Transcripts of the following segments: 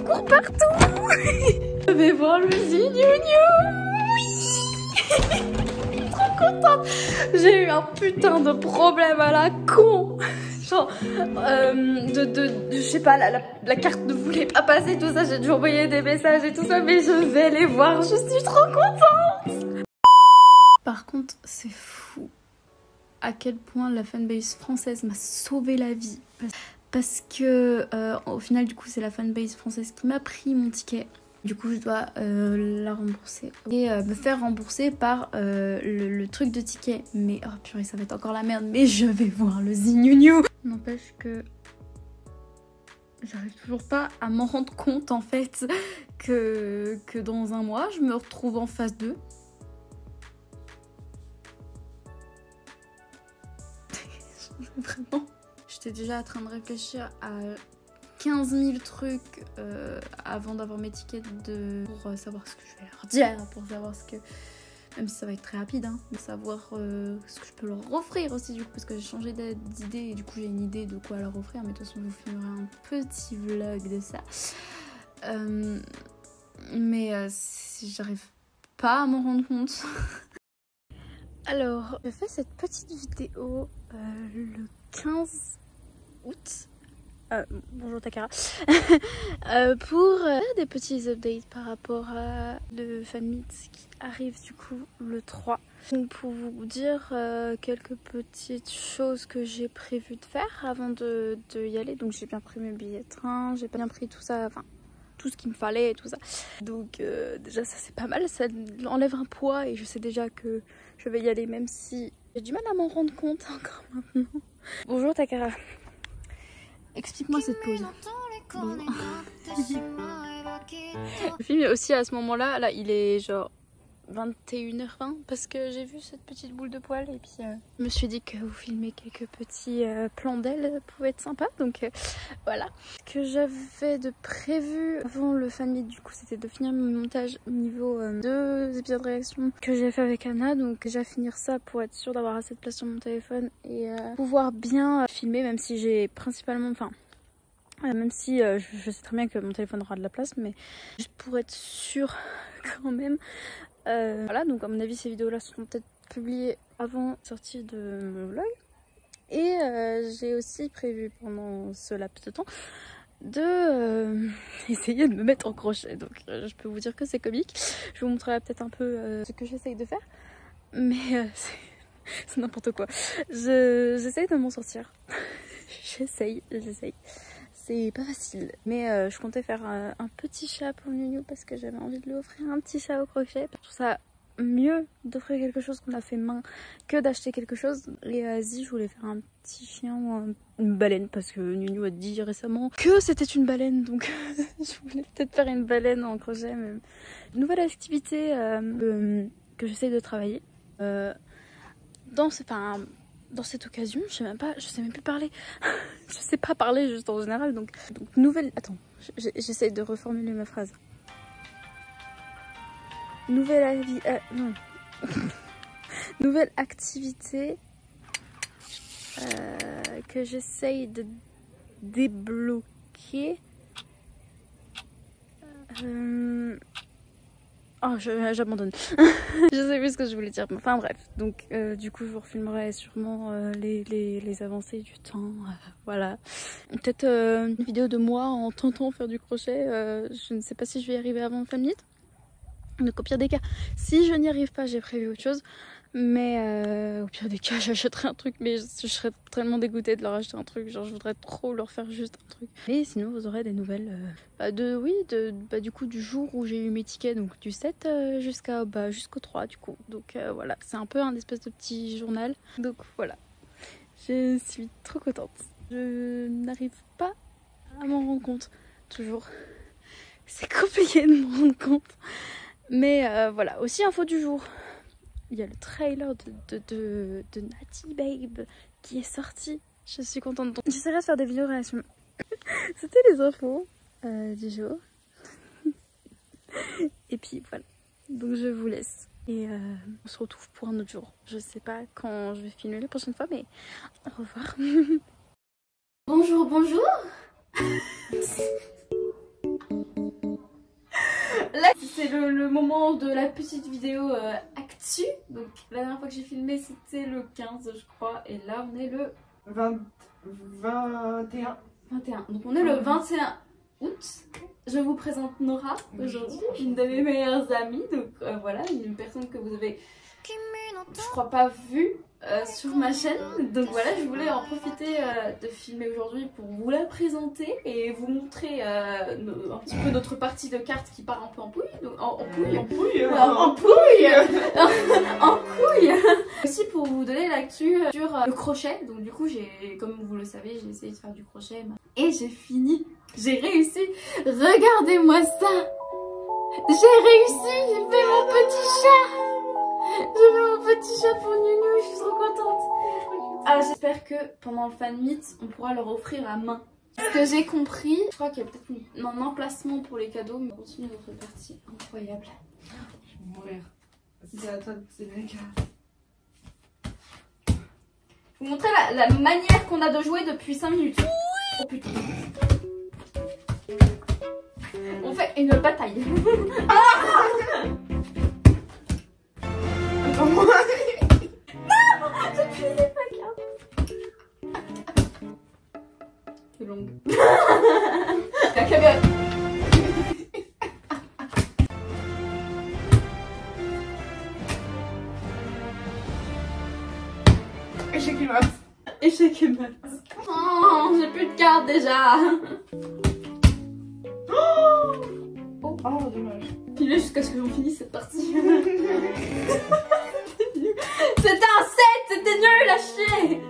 court partout. Je vais voir le Zignogno. Oui. Trop contente. J'ai eu un putain de problème à la con. Genre, je sais pas, la carte ne voulait pas passer, tout ça. J'ai dû envoyer des messages et tout ça, mais je vais les voir. Je suis trop contente. Par contre, c'est fou à quel point la fanbase française m'a sauvé la vie. Parce que au final, du coup, c'est la fanbase française qui m'a pris mon ticket. Du coup, je dois la rembourser et me faire rembourser par le truc de ticket. Mais oh purée, ça va être encore la merde. Mais je vais voir le Zignogno. N'empêche que j'arrive toujours pas à m'en rendre compte en fait que dans un mois, je me retrouve en phase 2. Vraiment. J'étais déjà en train de réfléchir à 15 000 trucs avant d'avoir mes tickets pour savoir ce que je vais leur dire, pour savoir ce que... Même si ça va être très rapide, hein, mais savoir ce que je peux leur offrir aussi, du coup, parce que j'ai changé d'idée et du coup j'ai une idée de quoi leur offrir, mais de toute façon je vous filmerai un petit vlog de ça. Mais j'arrive pas à m'en rendre compte. Alors, je fais cette petite vidéo le 15 août. Bonjour Takara. Pour des petits updates par rapport à le fanmeet qui arrive du coup le 3. Donc pour vous dire quelques petites choses que j'ai prévu de faire avant de y aller. Donc j'ai bien pris mes billets de train, j'ai bien pris tout ça, enfin tout ce qu'il me fallait et tout ça. Donc déjà ça c'est pas mal, ça enlève un poids et je sais déjà que je vais y aller même si j'ai du mal à m'en rendre compte encore maintenant. Bonjour Takara. Explique-moi cette pause. Le film est aussi à ce moment-là, là il est genre 21h20 parce que j'ai vu cette petite boule de poil et puis je me suis dit que vous filmer quelques petits plans d'elle pouvait être sympa, donc voilà. Ce que j'avais de prévu avant le fanmeet du coup c'était de finir mon montage niveau 2 épisodes de réaction que j'ai fait avec Anna, donc déjà finir ça pour être sûre d'avoir assez de place sur mon téléphone et pouvoir bien filmer, même si j'ai principalement, enfin même si je sais très bien que mon téléphone aura de la place, mais juste pour être sûre quand même. Voilà, donc à mon avis ces vidéos là seront peut-être publiées avant la sortie de mon vlog. Et j'ai aussi prévu pendant ce laps de temps de essayer de me mettre en crochet. Donc je peux vous dire que c'est comique. Je vous montrerai peut-être un peu ce que j'essaye de faire. Mais c'est n'importe quoi. J'essaye de m'en sortir. J'essaye. C'est pas facile, mais je comptais faire un petit chat pour Nunu parce que j'avais envie de lui offrir un petit chat au crochet. Je trouve ça mieux d'offrir quelque chose qu'on a fait main que d'acheter quelque chose. Et Asie, je voulais faire un petit chien ou une baleine parce que Nunu a dit récemment que c'était une baleine, donc je voulais peut-être faire une baleine en crochet. Mais... Une nouvelle activité que j'essaye de travailler dans cette occasion, je sais même plus parler. Je sais pas parler juste en général, donc nouvelle... Attends, j'essaye de reformuler ma phrase. Nouvelle activité que j'essaye de débloquer. Oh, j'abandonne. Je sais plus ce que je voulais dire. Enfin bref, donc du coup je vous refilmerai sûrement les avancées du temps. Voilà. Peut-être une vidéo de moi en tentant faire du crochet. Je ne sais pas si je vais y arriver avant le fanmeet. Donc au pire des cas, si je n'y arrive pas, j'ai prévu autre chose. Mais au pire des cas, j'achèterai un truc, mais je serais tellement dégoûtée de leur acheter un truc. Genre, je voudrais trop leur faire juste un truc. Et sinon, vous aurez des nouvelles du coup, du jour où j'ai eu mes tickets, donc du 7 jusqu'au 3 du coup. Donc voilà, c'est un peu un espèce de petit journal. Donc voilà, je suis trop contente. Je n'arrive pas à m'en rendre compte, toujours. C'est compliqué de m'en rendre compte. Mais voilà, aussi info du jour. Il y a le trailer de Natty Babe qui est sorti. Je suis contente. Donc, j'essaierai de faire des vidéos réactions. C'était les infos du jour. Et puis voilà. Donc je vous laisse. Et on se retrouve pour un autre jour. Je sais pas quand je vais filmer la prochaine fois, mais au revoir. Bonjour, bonjour. bref, c'est le moment de la petite vidéo actu. Donc la dernière fois que j'ai filmé c'était le 15 je crois. Et là on est le 21. Donc on est le 21 août. Je vous présente Nora aujourd'hui, une de mes meilleures amies. Donc voilà, une personne que vous avez, je crois, pas vue sur ma chaîne. Donc voilà, je voulais en profiter de filmer aujourd'hui pour vous la présenter et vous montrer un petit peu notre partie de cartes qui part un peu en couille. Donc, en couille. Aussi pour vous donner l'actu sur le crochet. Donc du coup, comme vous le savez, j'ai essayé de faire du crochet et j'ai fini. J'ai réussi. Regardez-moi ça. J'ai réussi. J'ai fait mon petit chat. J'ai fait mon petit chat pour Nounou. Je suis trop contente. Ah, j'espère que pendant le fan meet, on pourra leur offrir à main. Ce que j'ai compris, je crois qu'il y a peut-être un emplacement pour les cadeaux, mais on continue notre partie incroyable. Je vais mourir. C'est à toi de tirer. Je vais vous montrer la manière qu'on a de jouer depuis 5 minutes. Oh putain. On fait une bataille. Attends, moi. Non, j'ai plié ma carte. C'est long. La caméra. Échec et mat. Échec et mat. Oh, j'ai plus de cartes déjà. Oh, dommage. Filez jusqu'à ce que j'en finisse cette partie. C'était un 7, c'était nul à chier.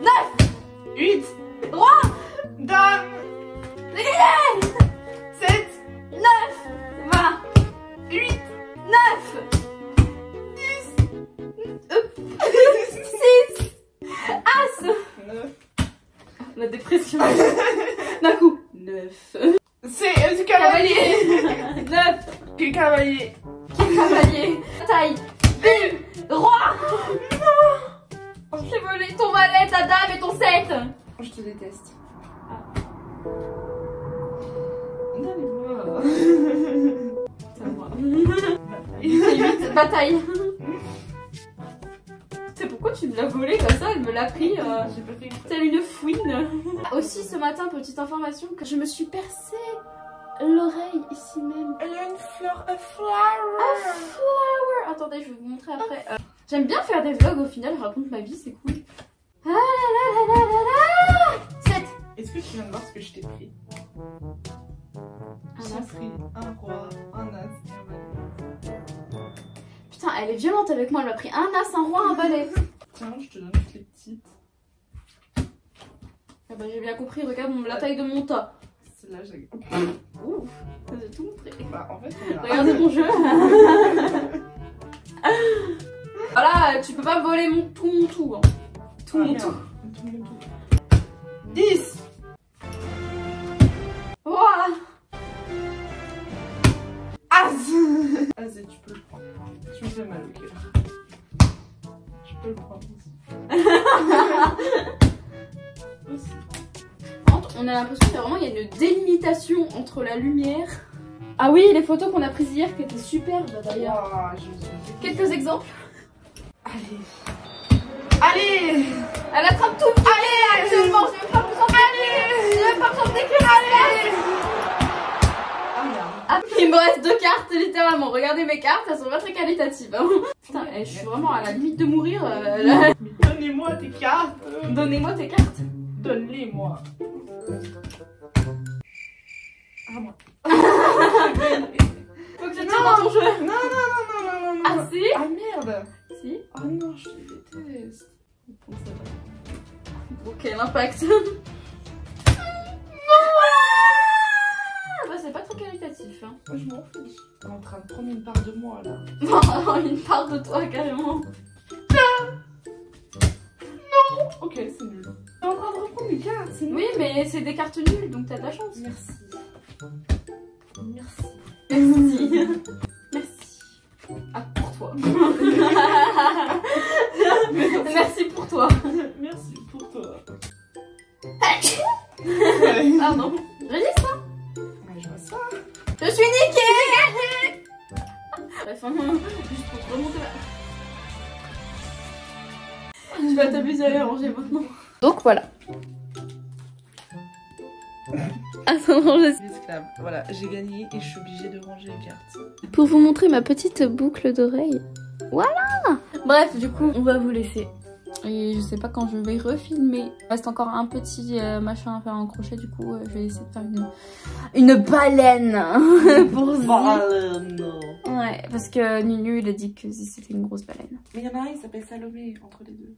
9. 8. Roi. Dame. 7. 9. Va. 8. 9. 6. As. 9. La dépression. D'un coup. 9. C'est du cavalier. 9. Du cavalier. Cavalier. Taille. Bim. Roi. Non. J'ai volé ton valet, ta dame et ton 7. Je te déteste. Donnez-moi. C'est à moi. 8. Bataille. C'est pourquoi tu me l'as volé comme ça, elle me l'a pris J'ai pas fait exprès. telle une fouine. Aussi ce matin, petite information, que je me suis percé l'oreille ici même. Elle a une fleur, a flower. A flower. Attendez, je vais vous montrer après. J'aime bien faire des vlogs au final, je raconte ma vie, c'est cool. Ah là là là là là là. 7. Est-ce que tu viens de voir ce que je t'ai pris? Un J'ai as. pris un roi, un as et un valet. Putain, elle est violente avec moi, elle m'a pris un as, un roi, un valet. Tiens, je te donne toutes les petites. Ah bah j'ai bien compris, regarde la taille de mon tas. Celle-là, j'ai. Ouf, j'ai tout montré. Bah, en fait, on a. Regardez mon jeu. Voilà, tu peux pas me voler tout mon tout. Hein. Tout mon tout. Tout mon tout. 10. Ouah. As. As, tu peux le prendre. Tu me fais mal au cœur. Tu peux le prendre aussi. On a l'impression qu'il y a une délimitation entre la lumière. Ah oui, les photos qu'on a prises hier qui étaient superbes d'ailleurs. Wow, Quelques exemples. Allez. Allez. Elle attrape tout. Allez, actuellement, je vais pas besoin d'écrire. Allez. Ah, il me reste 2 cartes littéralement. Regardez mes cartes, elles sont pas très qualitatives. Hein. Putain, je suis vraiment à la limite de mourir. Là. Donnez-moi tes cartes. Donnez-moi tes cartes. Donne-les-moi. Ah, moi. Faut que je tire dans ton jeu. Non. Ah si. Ah merde. Si. Oh non, je te déteste. Ok, l'impact. Bah, c'est pas très qualitatif. Hein. Moi, je m'en fiche. T'es en train de prendre une part de moi là. Une part de toi carrément. Non. Ok, c'est nul. T'es en train de reprendre mes cartes, c'est nul. Oui, mais c'est des cartes nulles, donc t'as de la chance. Merci. Merci. Merci. Merci. Ah, pour toi. Merci pour toi. Merci pour toi. Pardon. Je dis ça. Ouais, je vois ça. Je suis niquée. Bref, juste pour te remonter là. Tu vas t'amuser à les ranger maintenant. Donc voilà. Attends, Esclave. Voilà, j'ai gagné et je suis obligée de ranger les cartes. pour vous montrer ma petite boucle d'oreille. Voilà. Bref, du coup, on va vous laisser. Et je sais pas quand je vais refilmer. Il reste encore un petit machin à faire en crochet. Du coup, je vais essayer de faire une baleine pour Zi. Ouais, parce que Nunu, il a dit que Zi, c'était une grosse baleine. Mais il y en a un, il s'appelle Salomé, entre les deux.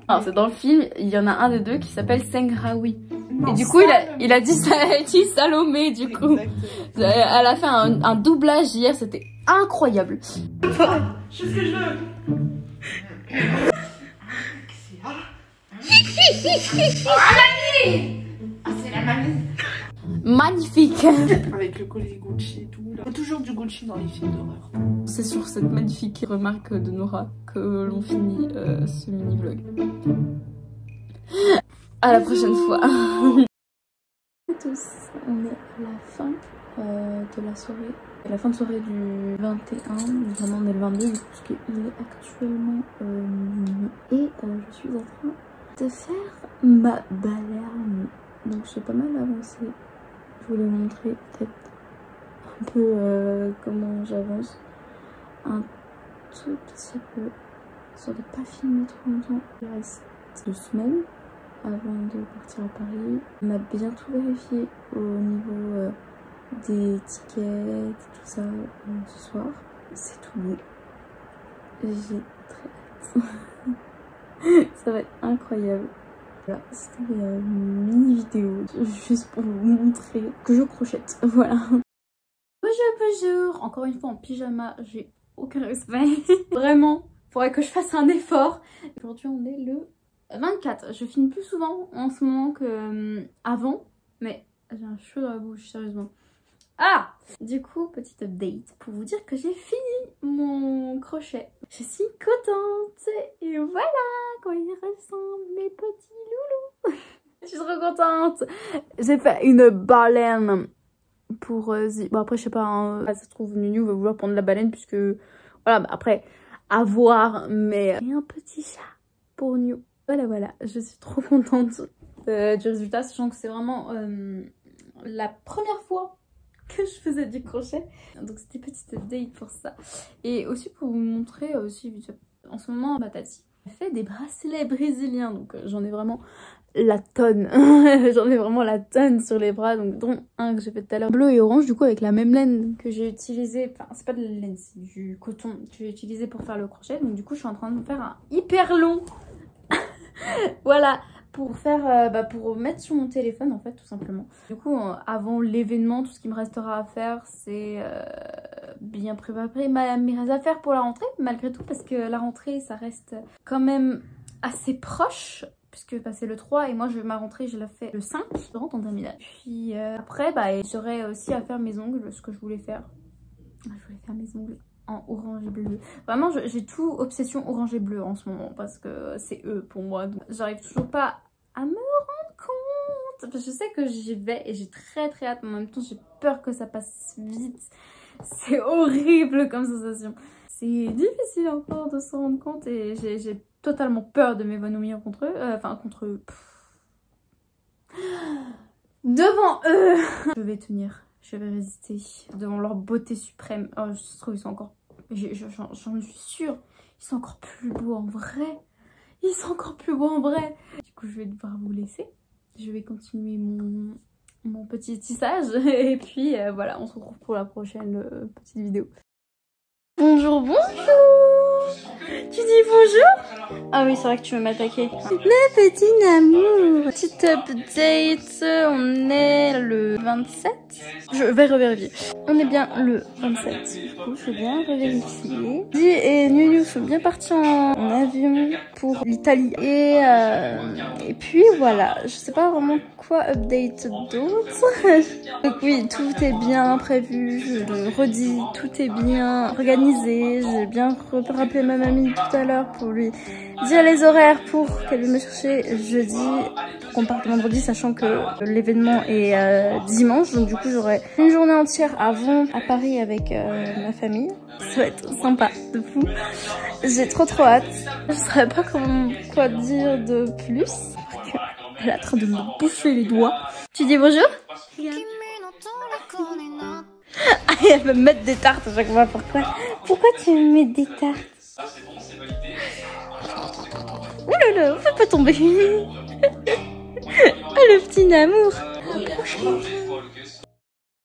Alors, c'est dans le film, il y en a un des deux qui s'appelle Sengraoui. Non, et du coup, il a dit Salomé, du coup. Exactement. Elle a fait un doublage hier, c'était incroyable. Je sais ce que je veux. C'est la mamie. Magnifique. Avec le collier Gucci et tout. Il y a toujours du Gucci dans les films d'horreur. C'est sur cette magnifique remarque de Nora que l'on finit ce mini-vlog. À la prochaine fois. Bonjour à tous, on est à la fin de la soirée. La fin de soirée du 21, vraiment on est le 22 parce qu'il est actuellement minuit. Et je suis en train de faire ma baleine. Donc j'ai pas mal avancé. Je voulais montrer peut-être un peu comment j'avance. Un tout petit peu. Histoire de pas filmer trop longtemps. Il reste 2 semaines avant de partir à Paris. On a bien tout vérifié au niveau des tickets et tout ça ce soir. C'est tout beau. J'ai très hâte. Ça va être incroyable. Voilà, c'était une mini vidéo juste pour vous montrer que je crochette. Voilà. Bonjour. Encore une fois en pyjama, j'ai aucun respect. Vraiment, faudrait que je fasse un effort. Aujourd'hui on est le 24. Je filme plus souvent en ce moment que avant, mais j'ai un cheveu dans la bouche, sérieusement. Ah! Du coup, petite update pour vous dire que j'ai fini mon crochet. Je suis contente et voilà comment ils ressemblent mes petits loulous. Je suis trop contente. J'ai fait une baleine pour Zi. Bon après je sais pas, hein, ça se trouve Nunu va vouloir prendre la baleine puisque voilà, bah, après à voir, mais et un petit chat pour Nunu. Voilà, je suis trop contente du résultat, sachant que c'est vraiment la première fois que je faisais du crochet. Donc c'était petite update pour ça. Et aussi pour vous montrer aussi, en ce moment ma tati fait des bracelets brésiliens. Donc j'en ai vraiment la tonne. J'en ai vraiment la tonne sur les bras. Donc dont un que j'ai fait tout à l'heure. Bleu et orange du coup avec la même laine que j'ai utilisé. Enfin c'est pas de la laine, c'est du coton que j'ai utilisé pour faire le crochet. Donc du coup je suis en train de me faire un hyper long. Voilà, pour faire, pour mettre sur mon téléphone en fait tout simplement. Du coup avant l'événement, tout ce qui me restera à faire c'est bien préparer mes affaires pour la rentrée malgré tout, parce que la rentrée ça reste quand même assez proche puisque c'est le 3 et moi ma rentrée je la fais le 5, je rentre en terminale. Puis après j'aurai aussi à faire mes ongles, ce que je voulais faire. Je voulais faire mes ongles en orange et bleu. Vraiment j'ai tout obsession orange et bleu en ce moment parce que c'est eux pour moi. J'arrive toujours pas à me rendre compte. Je sais que j'y vais et j'ai très hâte, mais en même temps j'ai peur que ça passe vite. C'est horrible comme sensation. C'est difficile encore de se rendre compte et j'ai totalement peur de m'évanouir contre eux. Enfin contre eux. Devant eux. Je vais tenir. Je vais résister devant leur beauté suprême. Oh, je trouve qu'ils sont encore... J'en suis sûre. Ils sont encore plus beaux en vrai. Ils sont encore plus beaux en vrai. Du coup, je vais devoir vous laisser. Je vais continuer mon petit tissage. Et puis, voilà, on se retrouve pour la prochaine petite vidéo. Bonjour. Tu dis bonjour? Ah oui, c'est vrai que tu veux m'attaquer. Le petit amour. Petite update, on est le 27. Je vais revérifier. On est bien le 27. Du coup, je vais bien revérifier. Zi et Nunu sont bien partis en avion pour l'Italie. Et puis voilà, je sais pas vraiment quoi update d'autre. Donc oui, tout est bien prévu. Je le redis, tout est bien organisé. J'ai bien rappelé ma mamie tout à l'heure pour lui dire les horaires pour qu'elle vienne me chercher jeudi, pour qu'on parte vendredi, sachant que l'événement est dimanche. Donc du coup j'aurai une journée entière avant à Paris avec ma famille. Ça va être sympa, de fou. J'ai trop hâte. Je saurais pas quoi dire de plus. Elle est en train de me bouffer les doigts. Tu dis bonjour? Ah, elle va me mettre des tartes à chaque fois. Pourquoi tu me mets des tartes? Ouh là là, fais pas tomber. Ah, le petit amour.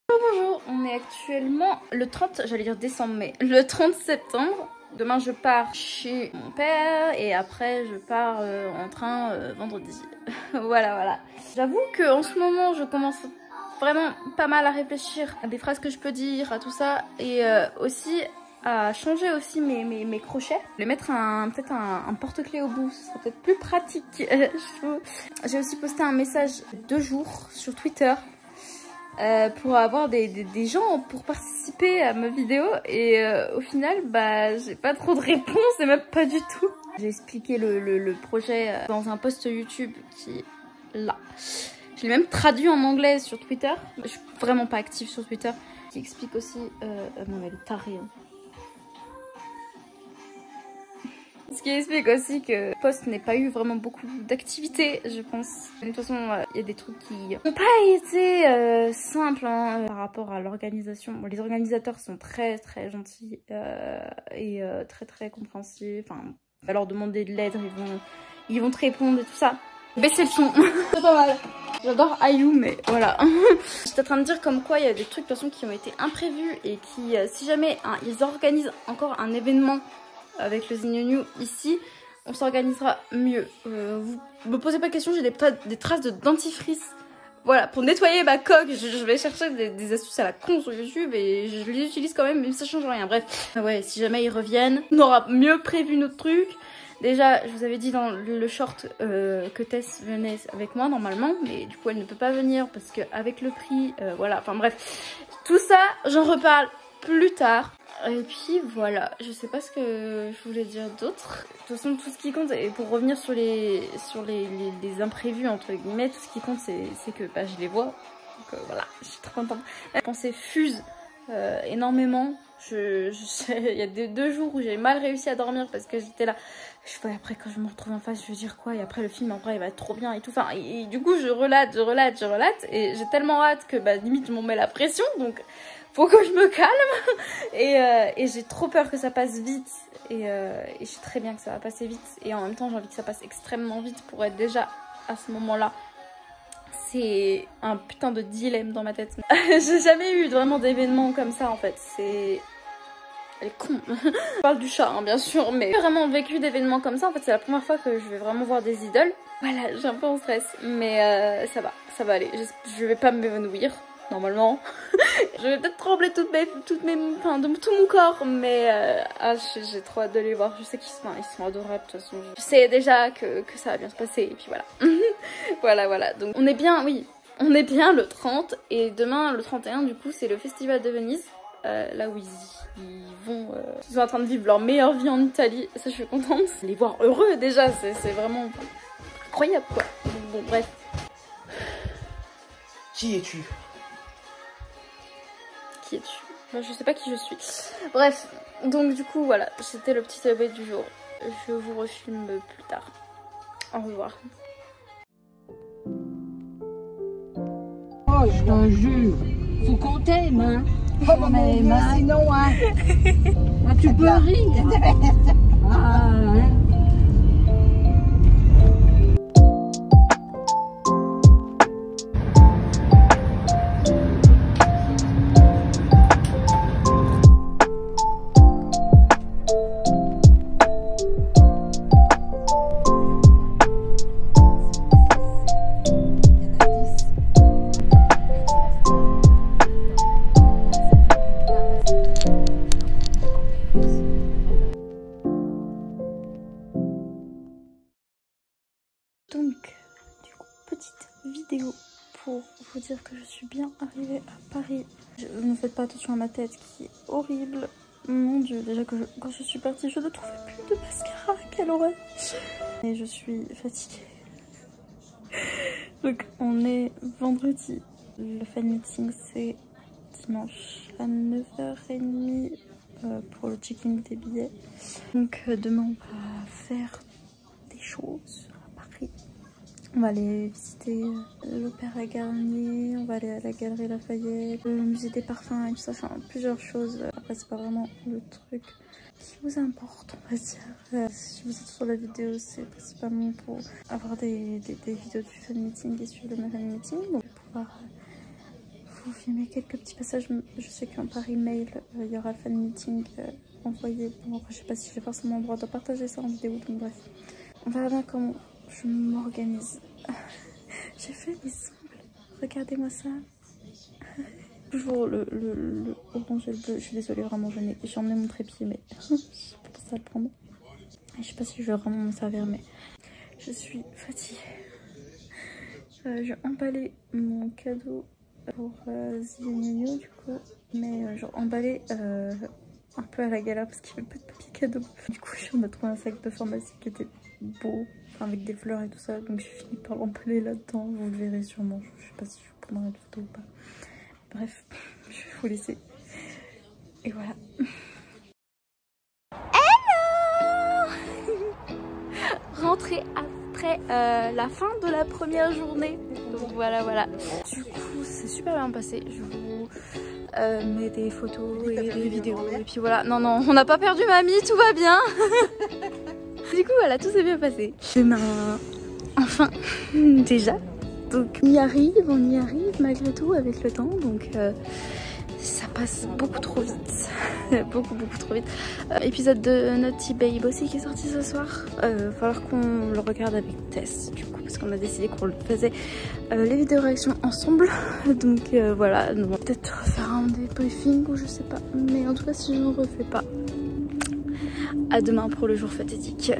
Bonjour, on est actuellement le 30, j'allais dire décembre, mais le 30 septembre. Demain je pars chez mon père et après je pars en train vendredi. Voilà. J'avoue qu'en ce moment je commence vraiment pas mal à réfléchir à des phrases que je peux dire, à tout ça, et aussi à changer aussi mes crochets. Les mettre peut-être un porte-clés au bout, ce sera peut-être plus pratique. J'ai aussi posté un message 2 jours sur Twitter pour avoir des gens pour participer à ma vidéo, et au final bah j'ai pas trop de réponses, et même pas du tout. J'ai expliqué le projet dans un post YouTube qui est là. Je l'ai même traduit en anglais sur Twitter. Je suis vraiment pas active sur Twitter. Qui explique aussi... non mais elle est tarée. Hein. Ce qui explique aussi que le post n'ait pas eu vraiment beaucoup d'activité, je pense. De toute façon, il y a des trucs qui n'ont pas été simples hein, par rapport à l'organisation. Bon, les organisateurs sont très gentils et très compréhensifs. Enfin, on va leur demander de l'aide, ils vont te répondre et tout ça. Baissez le son. C'est pas mal. J'adore IU, mais voilà. J'étais en train de dire comme quoi il y a des trucs de toute façon qui ont été imprévus et qui, si jamais ils organisent encore un événement avec le Zignonu ici, on s'organisera mieux. Vous me posez pas de questions, j'ai des traces de dentifrice. Voilà, pour nettoyer ma coque, je vais chercher des astuces à la con sur YouTube et je les utilise quand même, mais ça change rien. Bref, ouais, si jamais ils reviennent, on aura mieux prévu notre truc. Déjà, je vous avais dit dans le short que Tess venait avec moi normalement, mais du coup elle ne peut pas venir parce qu'avec le prix, voilà, enfin bref. Tout ça, j'en reparle plus tard. Et puis voilà, je sais pas ce que je voulais dire d'autre. De toute façon, tout ce qui compte, et pour revenir sur les imprévus entre guillemets, tout ce qui compte c'est que bah, je les vois. Donc voilà, je suis très contente. La pensée fuse énormément. Il y a 2 jours où j'ai mal réussi à dormir parce que j'étais là. Je vois après quand je me retrouve en face, je veux dire quoi, et après le film en vrai il va être trop bien et tout. Enfin, et du coup je relate et j'ai tellement hâte que bah limite je m'en mets la pression, donc faut que je me calme. Et j'ai trop peur que ça passe vite et je sais très bien que ça va passer vite, et en même temps j'ai envie que ça passe extrêmement vite pour être déjà à ce moment-là. C'est un putain de dilemme dans ma tête. J'ai jamais eu vraiment d'événement comme ça en fait. Elle est con. Je parle du chat hein, bien sûr, mais j'ai vraiment vécu d'événements comme ça. En fait c'est la première fois que je vais vraiment voir des idoles. Voilà, j'ai un peu en stress, mais ça va aller. Je vais pas m'évanouir normalement. Je vais peut-être trembler de tout mon corps, mais j'ai trop hâte de les voir. Je sais qu'ils sont adorables de toute façon. Je sais déjà que ça va bien se passer, et puis voilà. Voilà. Donc on est bien, oui, on est bien le 30, et demain le 31 du coup c'est le festival de Venise. Là où ils sont en train de vivre leur meilleure vie en Italie. Ça je suis contente. Les voir heureux déjà, c'est vraiment incroyable quoi. Bon bref. Qui es-tu? Qui es-tu? Je sais pas qui je suis. Bref, donc du coup voilà, c'était le petit subway du jour. Je vous refilme plus tard. Au revoir. Oh, je t'en jure, faut qu'on t'aime, hein. On aime, hein. Sinon, hein. Ah, tu peux rire. Ah, hein. Donc, du coup, petite vidéo pour vous dire que je suis bien arrivée à Paris. Ne faites pas attention à ma tête qui est horrible. Mon dieu, déjà que quand je suis partie, je ne trouvais plus de mascara. Quelle horreur. Et je suis fatiguée. Donc on est vendredi. Le fan meeting c'est dimanche à 9h30 pour le checking des billets. Donc demain on va faire des choses à Paris. On va aller visiter l'Opéra Garnier, on va aller à la Galerie Lafayette, le musée des parfums et tout ça, enfin plusieurs choses. Après c'est pas vraiment le truc qui vous importe, on va dire. Si vous êtes sur la vidéo, c'est principalement pour avoir des vidéos du fan meeting et suivre le fan meeting. Donc pouvoir vous filmer quelques petits passages. Je sais qu'en par email, il y aura le fan meeting envoyé. Bon après je sais pas si j'ai forcément le droit de partager ça en vidéo, donc bref. On verra bien comment je m'organise. J'ai fait mes ongles. Regardez-moi ça. Toujours le orange et le bleu. Je suis désolée, vraiment, j'ai emmené mon trépied, mais j'ai pas pensé à le prendre. Je sais pas si je vais vraiment m'en servir, mais je suis fatiguée. J'ai emballé mon cadeau pour Zigno du coup, mais genre emballé un peu à la galère parce qu'il n'y avait pas de papier cadeau. Du coup, on a trouvé un sac de pharmacie qui était beau, enfin, avec des fleurs et tout ça, donc j'ai fini par l'emballer là-dedans. Vous le verrez sûrement. Je sais pas si je vous prendrai une photo ou pas. Bref, je vais vous laisser. Et voilà. Hello. Rentrée après la fin de la première journée. Donc voilà. Du coup, c'est super bien passé. Je vous mets des photos et des vidéos. Et puis voilà. Non, on n'a pas perdu mamie, tout va bien. Du coup, voilà, tout s'est bien passé. Demain, enfin, déjà. Donc on y arrive malgré tout avec le temps, donc ça passe beaucoup trop vite. beaucoup trop vite. Épisode de Naughty Babe aussi qui est sorti ce soir. Va falloir qu'on le regarde avec Tess du coup, parce qu'on a décidé qu'on le faisait les vidéos réactions ensemble. Donc voilà, on va peut-être faire un débriefing ou je sais pas. Mais en tout cas si je ne refais pas, à demain pour le jour fatidique.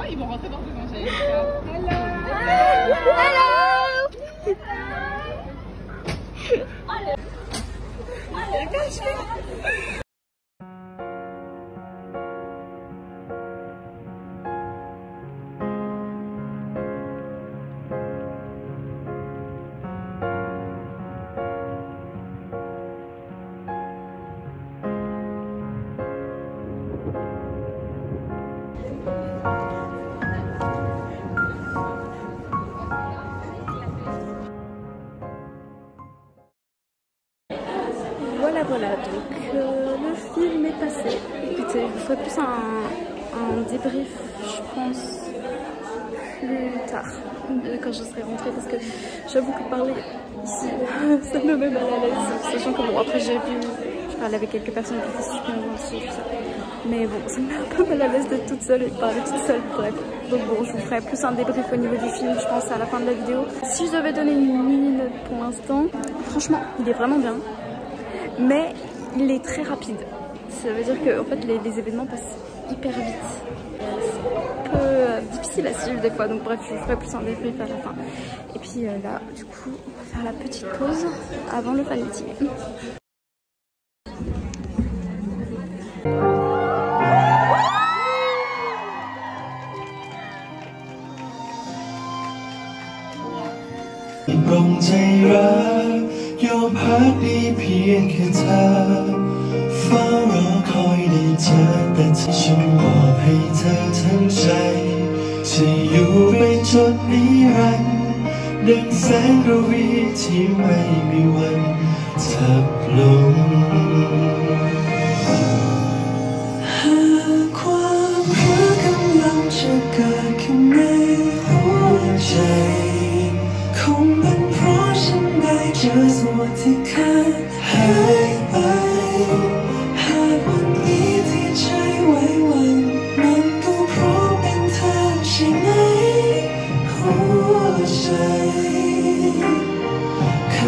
Ils vont rentrer dans le manger. Voilà, donc le film est passé. Écoutez, je vous ferai plus un débrief, je pense, plus tard, quand je serai rentrée, parce que j'avoue que parler ici, ça me met mal à l'aise, sachant que bon, après je parlais avec quelques personnes qui étaient super gentilles et tout ça. Mais bon, ça me met un peu mal à l'aise d'être toute seule et de parler toute seule, bref. Donc bon, je vous ferai plus un débrief au niveau du film, je pense, à la fin de la vidéo. Si je devais donner une mini-note pour l'instant, franchement, il est vraiment bien. Mais il est très rapide. Ça veut dire que en fait, les événements passent hyper vite. C'est un peu difficile à suivre des fois. Donc bref, je vous ferai plus un débrief à la fin. Et puis là, du coup, on va faire la petite pause avant le fan meeting.หากวันนี้ที่ใจไว้วัน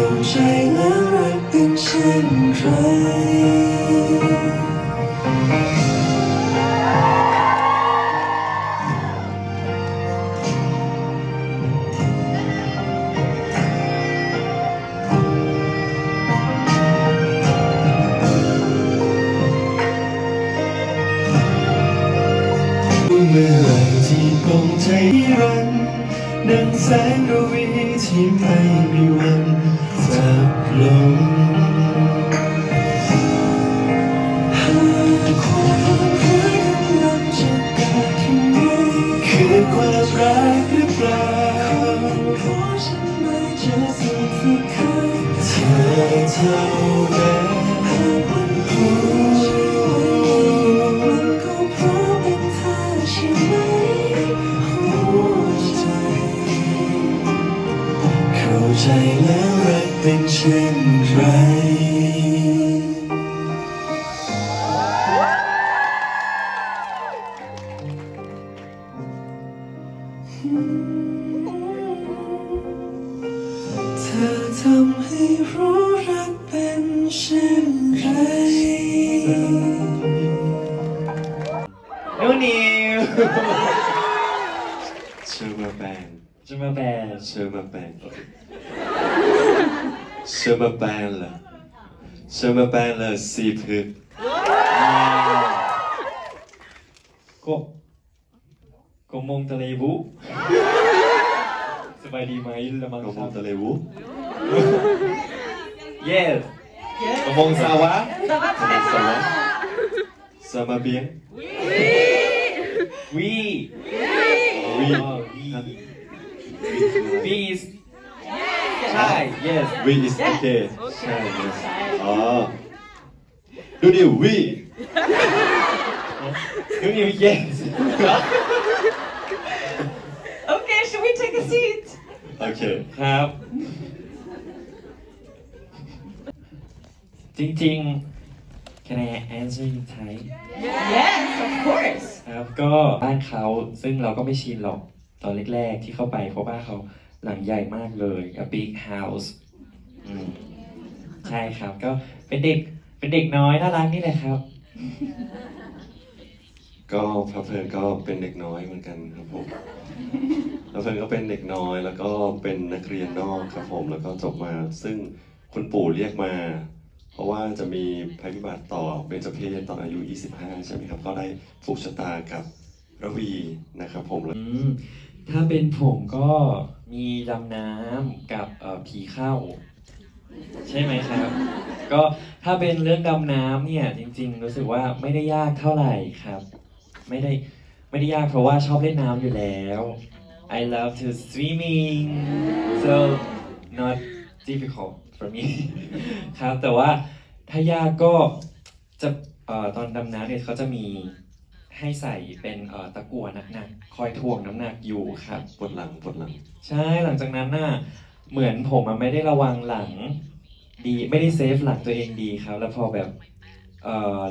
เข้าใจแล้วรักเป็นเช่นไรเมื่อไหร่ที่ปลงใจรันดังแสงระวีที่ไม่มีวันจับลงหากความรักกำลังจะกลายข้างในคือความรักหรือเปล่าเพราะฉันไม่เจอสิ่งที่เคยเธอเท่านั้นมันก็เพราะเป็นเธอใช่ไหมหัวใจเข้าใจแล้วรักเป็นเช่นไรเธอทำให้รู้รักเป็นเช่นไรนูนิวเชื่อมาแบนเชื่อมาแบนเชื่อมาแบนโอเคเชื่อมาแบนเหรอเชื่อมาแบนเหรอสีพึกก็มงทะเลบุสบายดีไหมละมัง ก ครั ม บ ทะเลวุ yes ก็มงสาวะ สมาเบียง we วี is ใช่ yes วี is okay ใช่อ๋อดูดิวี นูนิว yes Okay, should we take a seat? โอเค ครับจริงๆ can I answer in Thai Yes, of course. ครับก็บ้านเขาซึ่งเราก็ไม่ชินหรอกตอนแรกๆที่เข้าไปเพราะบ้านเขาหลังใหญ่มากเลย a big house ใช่ครับก็เป็นเด็กน้อยน่ารักนี่แหละครับ ก็พระเพลินก็เป็นเด็กน้อยเหมือนกันครับผมพระเพลินก็เป็นเด็กน้อยแล้วก็เป็นนักเรียนนอกครับผมแล้วก็จบมาซึ่งคุณปู่เรียกมา เพราะว่าจะมีภัยพิบัติต่อเบญจเพสตอนอายุ 25 ใช่ไหมครับก็ได้ผูกชะตากับระวีนะครับผม ถ้าเป็นผมก็มีดำน้ำกับผีเข้า ใช่ไหมครับ ก็ถ้าเป็นเรื่องดำน้ำเนี่ยจริงๆรู้สึกว่าไม่ได้ยากเท่าไหร่ครับไม่ได้ยากเพราะว่าชอบเล่นน้ำอยู่แล้ว I love to swimming so not difficult for me ครับแต่ว่าถ้ายากก็จะตอนดำน้ำเนี่ยเขาจะมีให้ใส่เป็นตะกั่วหนักๆคอยถ่วงน้ำหนักอยู่ครับปวดหลังใช่หลังจากนั้นน่ะเหมือนผมไม่ได้ระวังหลังดีไม่ได้เซฟหลังตัวเองดีครับแล้วพอแบบ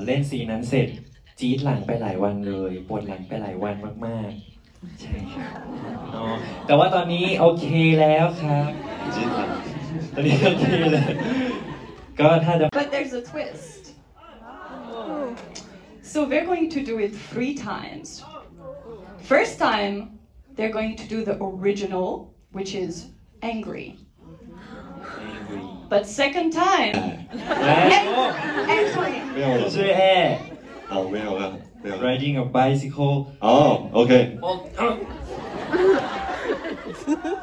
เล่นซีนนั้นเสร็จจี๊ดหลังไปหลายวันเลยปวดหลังไปหลายวันมากๆใช่ครับแต่ว่าตอนนี้โอเคแล้วครับจี๊ดหลัง ตอนนี้โอเคเลยก็ถ้าจะ But there's a twist. So we're going to do it 3 times. First time, they're going to do the original, which is angry. But second time, angry. ไม่เอาหรอ ช่วยแอร์ เอาไม่เอาครับไม่เอา riding a bicycle อ๋อโอเค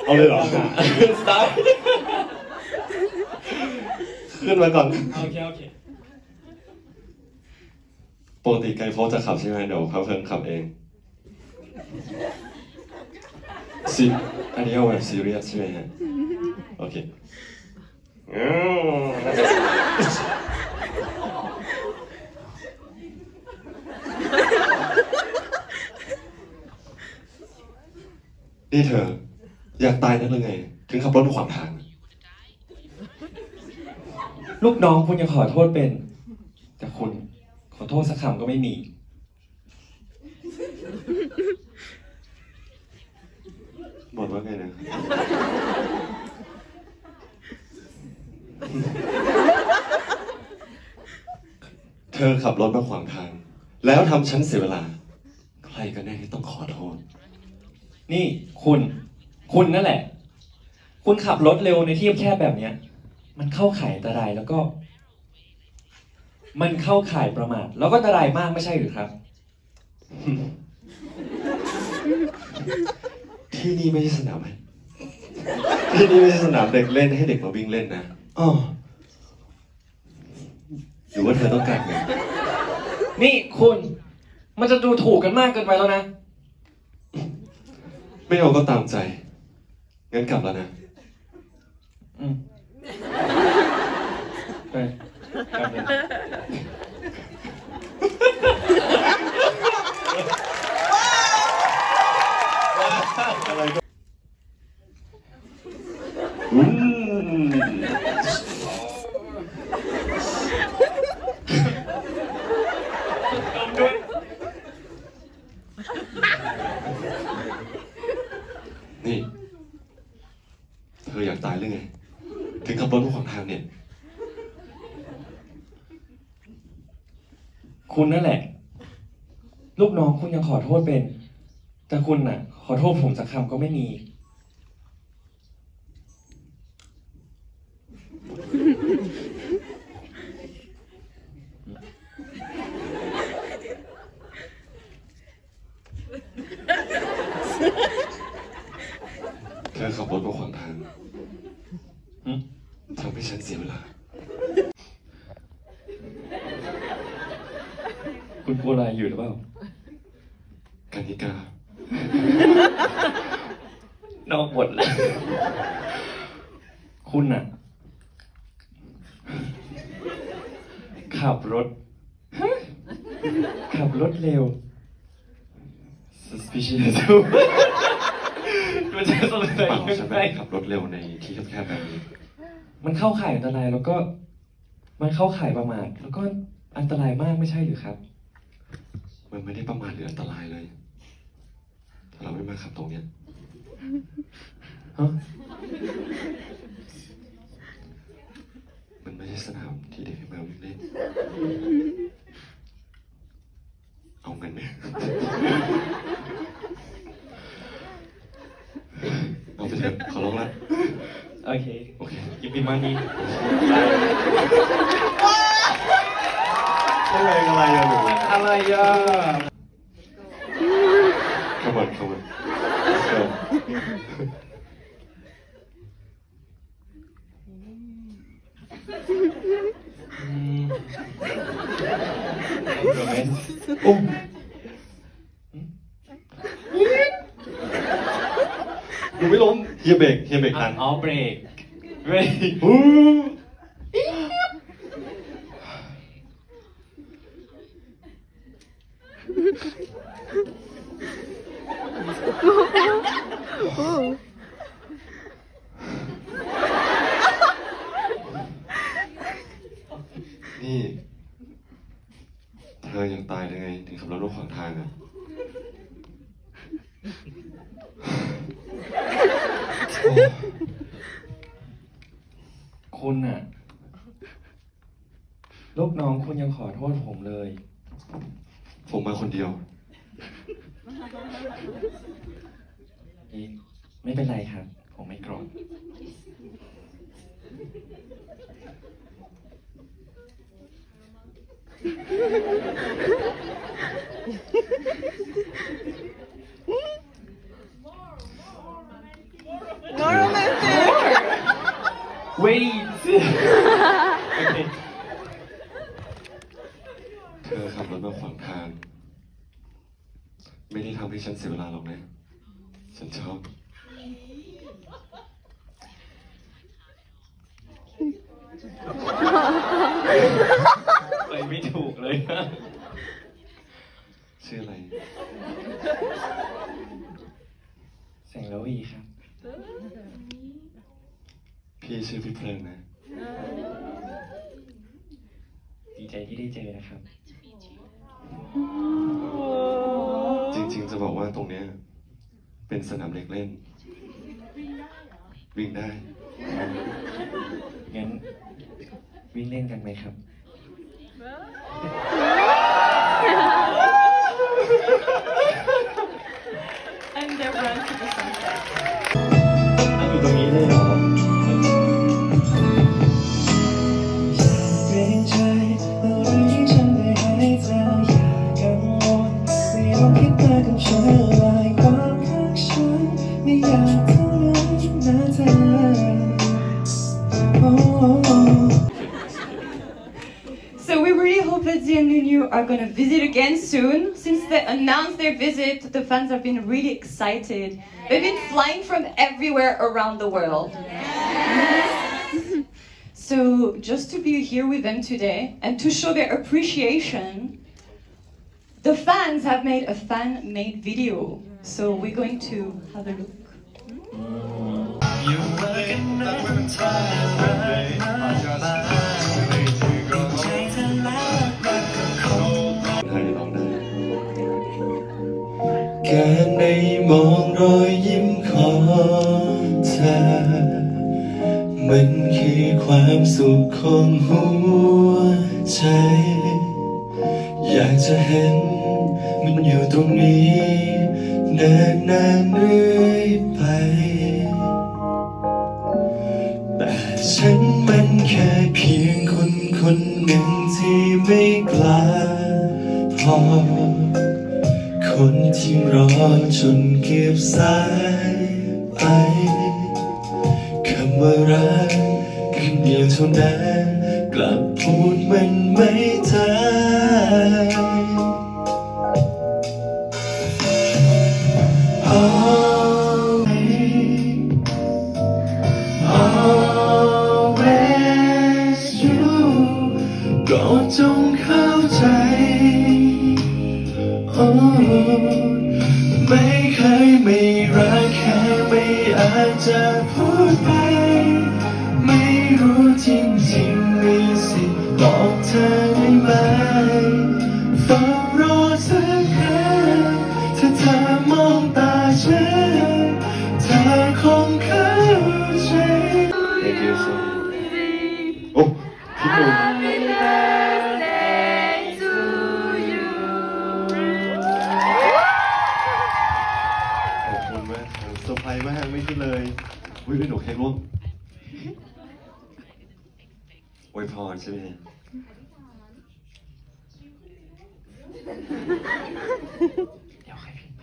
เอาเลยเหรอ start ขึ้นมาก่อน โอเคปกติไกด์โฟจะขับใช่ไหมเดี๋ยวเขาเพิ่งขับเองอันนี้เอาแบบซีเรียสใช่ไหมฮะโอเคนี่เธออยากตายนักหรือไงถึงขับรถขวางทาง ลูกน้องคุณยังขอโทษเป็นแต่คุณขอโทษสักคำก็ไม่มี บอกว่าไงนะ เธอขับรถมาขวางทาง แล้วทำฉันเสียเวลา ใครกันแน่ที่ต้องขอโทษ นี่คุณนั่นแหละ คุณขับรถเร็วในที่แคบแบบเนี้ย มันเข้าข่ายอันตรายแล้วก็ มันเข้าข่ายประมาทแล้วก็อันตรายมากไม่ใช่หรือครับ ที่นี่ไม่ใช่สนามที่นี่ไม่ใช่สนามเด็กเล่นให้เด็กมาวิ่งเล่นนะอ๋อหรือว่าเธอต้องการเงิน นี่คุณมันจะดูถูกกันมากเกินไปแล้วนะ ไม่เอาก็ตามใจงั้นกลับแล้วนะ ไปกลับเลย อืมนี่ เธออยากตายหรือไง ถึงขับรถมาขวางทางเนี่ย คุณนั่นแหละ ลูกน้องคุณยังขอโทษเป็น แต่คุณน่ะ ขอโทษผมสักคำก็ไม่มี เธอขับรถมาขวางทางทำให้ฉันเสียเวลา คุณพูดอะไรอยู่หรือเปล่า กานิกา นอกบทเลย คุณน่ะ ขับรถ ขับรถเร็ว suspicious มันจะสงสัย เปล่า ยัง ฉัน ไง ไม่ได้ขับรถเร็วในที่แคบๆแบบนี้ มันเข้าข่ายอันตรายแล้วก็ มันเข้าข่ายประมาทแล้วก็อันตรายมากไม่ใช่หรือครับ มันไม่ได้ประมาทหรืออันตรายเลย ถ้าเราไม่มาขับตรงเนี้ย ฮะ มันไม่ใช่สนามที่เด็กให้มาวิ่งเล่น เอาเงินไหม เอาไปเถอะขอร้องละ โอเค โอเค give me money อะไรอะหนู อะไรอ่ะ Come on Let's go โรแมนต์ โอ้หนูไม่ล้มเฮียเบรกทัน อ๋อเบรกเบรก อู้ โอ้ นี่ เธอยังตายได้ไง ถึงขับรถรถขวางทางอ่ะ คุณน่ะ ลูกน้องคุณยังขอโทษผมเลย ผมมาคนเดียว ไม่เป็นไรครับ ผมไม่โกรธ Wait โอเค เธอขับรถมาขวางทาง ไม่ได้ทำให้ฉันเสียเวลาหรอกนะ ฉันชอบ ไปไม่ถูกเลยนะ ชื่ออะไร แสงระวีครับ พี่ชื่อพี่เพลิงนะ ดีใจที่ได้เจอนะครับ จริงๆจะบอกว่าตรงเนี้ยเป็นสนามเด็กเล่น วิ่งได้ งั้น วิ่งเล่นกันไหมครับ And they run to the sunset. นั่งอยู่ตรงนี้เลยเหรอSo we really hope that Zee and Nunu are going to visit again soon. Since they announced their visit, the fans have been really excited. They've been flying from everywhere around the world. So just to be here with them today and to show their appreciation, the fans have made a fan-made video. So we're going to have a look. แค่ได้มองรอยยิ้มของเธอมันคือความสุขของหัวใจอยากจะเห็นมันอยู่ตรงนี้นานๆเรื่อยไปแต่ฉันมันแค่เพียงคนหนึ่งที่ไม่กล้าพอคนที่รอจนเก็บสายไปคำว่ารักคำเดียวเท่านั้นกลับพูดมันไม่ได้ Always you ก็จงเข้าใจไม่เคยไม่รักแค่ไม่อาจจะพูดไปไม่รู้จริงๆมีสิทธิ์บอกเธอได้ไหมเฝ้ารอสักครั้งถ้าเธอมองตาฉันเธอคงเข้าใจ Thank you so much โอ้พี่หนุ่มเซอร์ไพรส์มากไม่คิดเลยวิ่งหนูเค้กร่วงอวยพรใช่ไหมเดี๋ยวใครพิมพ์ไป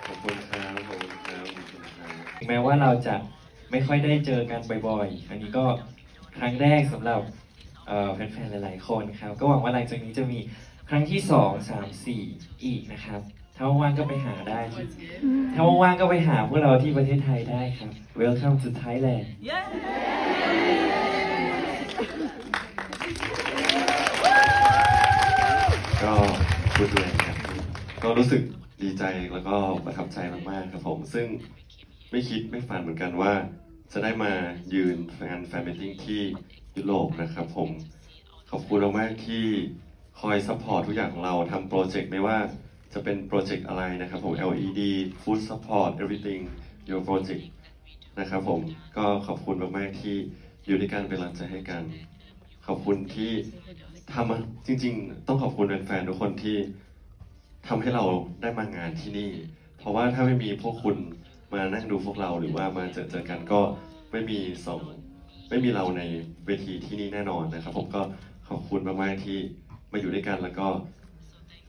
ขอบคุณครับขอบคุณครับแม้ว่าเราจะไม่ค่อยได้เจอกันบ่อยๆ อันนี้ก็ครั้งแรกสำหรับแฟนๆ หลายๆ คนครับ ก็หวังว่าหลังจากนี้จะมีครั้งที่2 3 4อีกนะครับ ถ้าว่างๆ ก็ไปหาได้ ถ้าว่างๆ ก็ไปหาพวกเราที่ประเทศไทยได้ครับ Welcome to Thailand ก็พูดเลยครับก็รู้สึกดีใจแล้วก็ประทับใจมากๆครับผมซึ่งไม่คิดไม่ฝันเหมือนกันว่าจะได้มายืนแฟนมิทติ้งที่ยุโรปนะครับผมขอบคุณมากที่คอยซัพพอร์ตทุกอย่างของเราทำโปรเจกต์ไม่ว่าจะเป็นโปรเจกต์อะไรนะครับผม LED Food Support Everything Your Project นะครับผมก็ขอบคุณมากๆที่อยู่ด้วยกันเป็นกำลังใจให้กันขอบคุณที่ทำจริงๆต้องขอบคุณแฟนๆทุกคนที่ทำให้เราได้มางานที่นี่เพราะว่าถ้าไม่มีพวกคุณมานั่งดูพวกเราหรือว่ามาเจอกันก็ไม่มีเราในเวทีที่นี่แน่นอนนะครับผมก็ขอบคุณมากๆที่มาอยู่ด้วยกันแล้วก็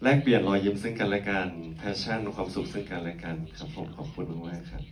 แลกเปลี่ยนรอยยิ้มซึ่งกันและกันแพชชั่นความสุขซึ่งกันและกันครับผมขอบคุณมากๆครับ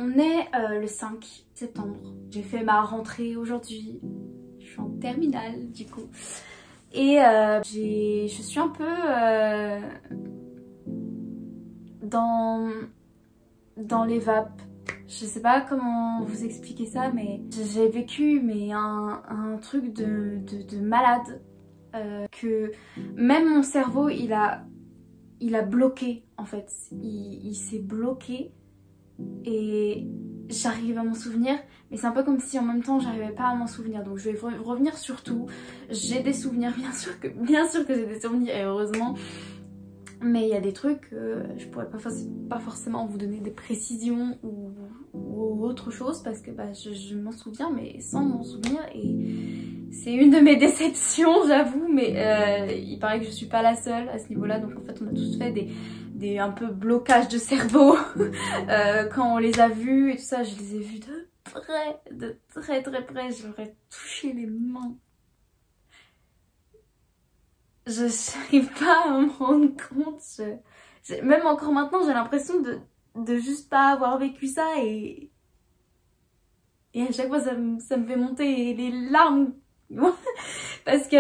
On est le 5 septembre. J'ai fait ma rentrée aujourd'hui. Je suis en terminale du coup. Et je suis un peu dans les vapes. Je sais pas comment vous expliquer ça, mais j'ai vécu un truc de malade. Que même mon cerveau il a bloqué en fait. Il s'est bloqué. Et j'arrive à m'en souvenir, mais c'est un peu comme si en même temps j'arrivais pas à m'en souvenir. Donc je vais revenir sur tout. J'ai des souvenirs, bien sûr que j'ai des souvenirs et heureusement. Mais il y a des trucs, je pourrais pas forcément vous donner des précisions ou autre chose parce que je m'en souviens mais sans m'en souvenir et c'est une de mes déceptions j'avoue, mais il paraît que je suis pas la seule à ce niveau là, donc en fait on a tous fait des un peu blocages de cerveau quand on les a vus et tout ça. Je les ai vus de près, de très près, j'aurais touché les mains. Je n'arrive pas à me rendre compte. Même encore maintenant, j'ai l'impression de juste pas avoir vécu ça et à chaque fois ça me fait monter les larmes. Parce que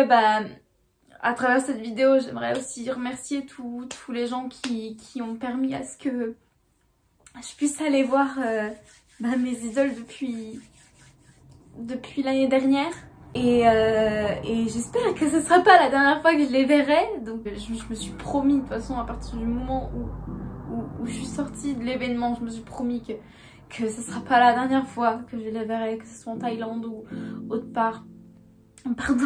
à travers cette vidéo, j'aimerais aussi remercier tous les gens qui ont permis à ce que je puisse aller voir mes idoles depuis l'année dernière. Et j'espère que ce sera pas la dernière fois que je les verrai. Donc je me suis promis de toute façon à partir du moment où je suis sortie de l'événement, je me suis promis que ce sera pas la dernière fois que je les verrai, que ce soit en Thaïlande ou autre part. Pardon.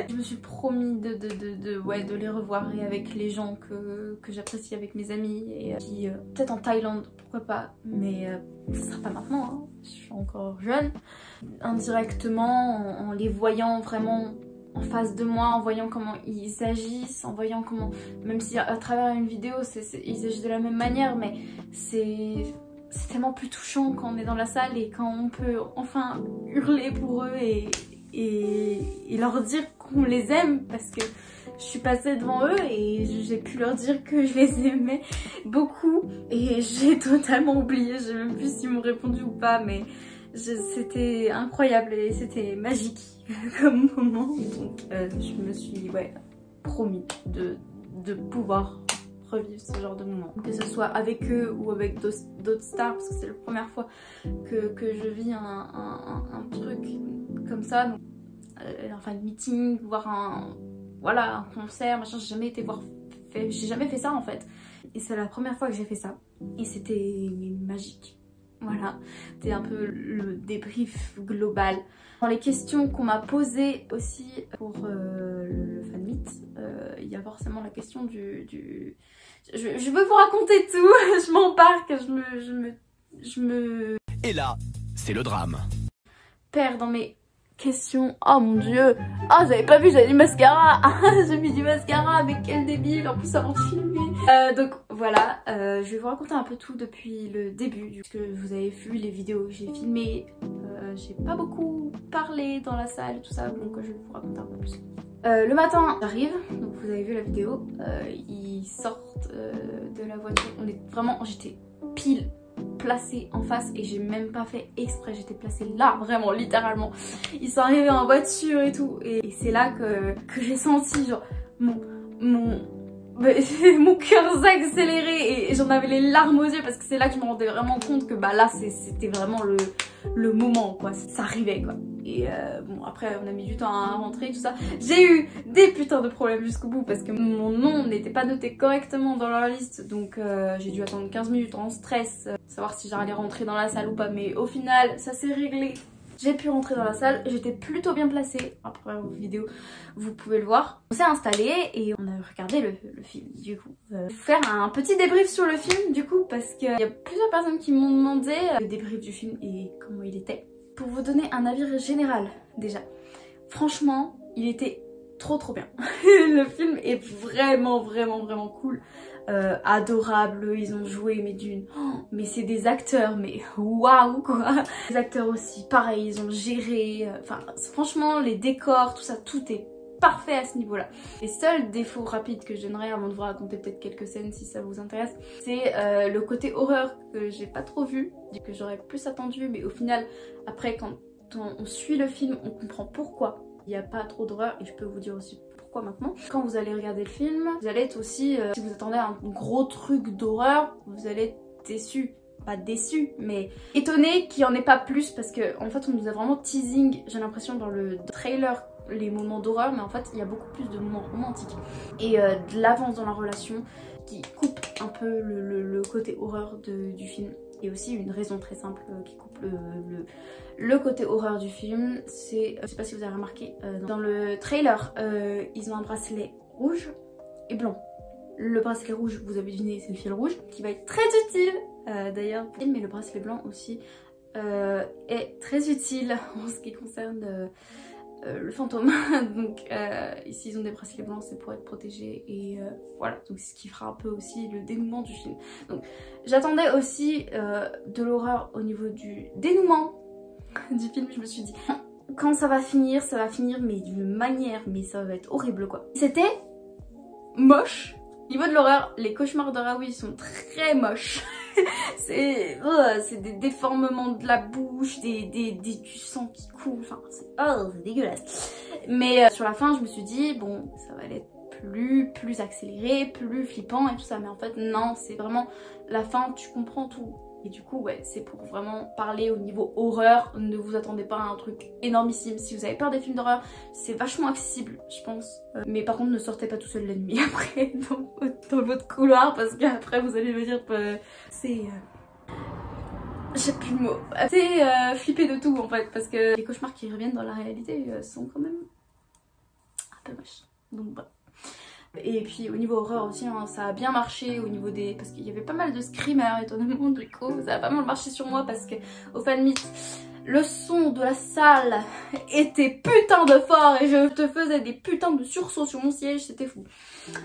Je me suis promis de les revoir et avec les gens que j'apprécie, avec mes amis et qui peut-être en Thaïlande, pourquoi pas, mais ça sera pas maintenant, hein. Je suis encore jeune. Indirectement, en les voyant vraiment en face de moi, en voyant comment ils agissent, en voyant comment, même si à travers une vidéo ils agissent de la même manière, mais c'est tellement plus touchant quand on est dans la salle et quand on peut enfin hurler pour eux et leur dire qu'on les aime, parce que je suis passée devant eux et j'ai pu leur dire que je les aimais beaucoup et j'ai totalement oublié, je sais même plus s'ils m'ont répondu ou pas, mais c'était incroyable et c'était magique comme moment. Donc je me suis promis de pouvoir revivre ce genre de moment, que ce soit avec eux ou avec d'autres stars, parce que c'est la première fois que je vis un truc comme ça. Donc, enfin de meeting, voir un concert, machin, j'ai jamais fait ça en fait. Et c'est la première fois que j'ai fait ça. Et c'était magique. Voilà, c'était un peu le débrief global. Dans les questions qu'on m'a posées aussi pour le fan meet, il y a forcément la question Je veux vous raconter tout, je m'embarque, je me... Et là, c'est le drame. Perds dans mes questions. Oh mon dieu, oh j'avais pas vu, j'avais du mascara. J'ai mis du mascara, mais quel débile, en plus avant de filmer. Donc voilà, je vais vous raconter un peu tout depuis le début, puisque vous avez vu les vidéos que j'ai filmées. J'ai pas beaucoup parlé dans la salle et tout ça, donc je vais vous raconter un peu plus. Le matin, j'arrive, donc vous avez vu la vidéo, ils sortent de la voiture, j'étais pile placée en face et j'ai même pas fait exprès, j'étais placée là, vraiment, littéralement. Ils sont arrivés en voiture et tout, et c'est là que j'ai senti genre mon cœur s'accélérer et j'en avais les larmes aux yeux, parce que c'est là que je me rendais vraiment compte que là c'était vraiment le moment quoi, ça arrivait quoi. Et bon après on a mis du temps à rentrer tout ça. J'ai eu des putains de problèmes jusqu'au bout parce que mon nom n'était pas noté correctement dans leur liste, donc j'ai dû attendre 15 minutes en stress, savoir si j'allais rentrer dans la salle ou pas, mais au final ça s'est réglé. J'ai pu rentrer dans la salle, j'étais plutôt bien placée. Après vos vidéos, vous pouvez le voir. On s'est installé et on a regardé le film du coup. Faire un petit débrief sur le film du coup, parce qu'il y a plusieurs personnes qui m'ont demandé le débrief du film et comment il était. Pour vous donner un avis général déjà, franchement il était trop bien. Le film est vraiment cool. Adorable, ils ont joué mais c'est des acteurs, mais waouh quoi. Les acteurs aussi pareil, ils ont géré, enfin franchement les décors, tout ça, tout est parfait à ce niveau-là. Les seuls défauts rapides que je donnerais avant de vous raconter peut-être quelques scènes si ça vous intéresse, c'est le côté horreur que j'ai pas trop vu, que j'aurais plus attendu, mais au final, après quand on suit le film, on comprend pourquoi il n'y a pas trop d'horreur, et je peux vous dire aussi pourquoi maintenant. Quand vous allez regarder le film, vous allez être aussi, si vous attendez un gros truc d'horreur, vous allez être déçu. Pas déçu, mais étonné qu'il n'y en ait pas plus, parce que en fait on nous a vraiment teasing, j'ai l'impression dans le trailer, les moments d'horreur, mais en fait il y a beaucoup plus de moments romantiques et de l'avance dans la relation qui coupe un peu le côté horreur du film. Et aussi une raison très simple qui coupe le côté horreur du film, c'est, je sais pas si vous avez remarqué, dans le trailer, ils ont un bracelet rouge et blanc. Le bracelet rouge, vous avez deviné, c'est le fil rouge, qui va être très utile d'ailleurs, mais le bracelet blanc aussi est très utile en ce qui concerne le fantôme. Donc ici ils ont des bracelets blancs, c'est pour être protégés, et voilà, donc c'est ce qui fera un peu aussi le dénouement du film. Donc j'attendais aussi de l'horreur au niveau du dénouement du film. Je me suis dit quand ça va finir mais d'une manière, mais ça va être horrible quoi. C'était moche. Au niveau de l'horreur, les cauchemars de Raoui sont très moches. C'est des déformements de la bouche, du sang qui coule, enfin c'est dégueulasse. Mais sur la fin je me suis dit bon, ça va être plus accéléré, plus flippant et tout ça, mais en fait non, c'est vraiment la fin, tu comprends tout. Et du coup ouais, c'est pour vraiment parler au niveau horreur, ne vous attendez pas à un truc énormissime. Si vous avez peur des films d'horreur, c'est vachement accessible je pense. Mais par contre ne sortez pas tout seul la nuit après dans votre couloir, parce qu'après vous allez me dire c'est... j'ai plus le mot. C'est flipper de tout en fait, parce que les cauchemars qui reviennent dans la réalité sont quand même un peu moches. Donc voilà. Et puis au niveau horreur aussi, hein, ça a bien marché au niveau des... parce qu'il y avait pas mal de screamers étonnamment, du coup ça a pas mal marché sur moi, parce que au fan meet, le son de la salle était putain de fort et je te faisais des putains de sursauts sur mon siège, c'était fou.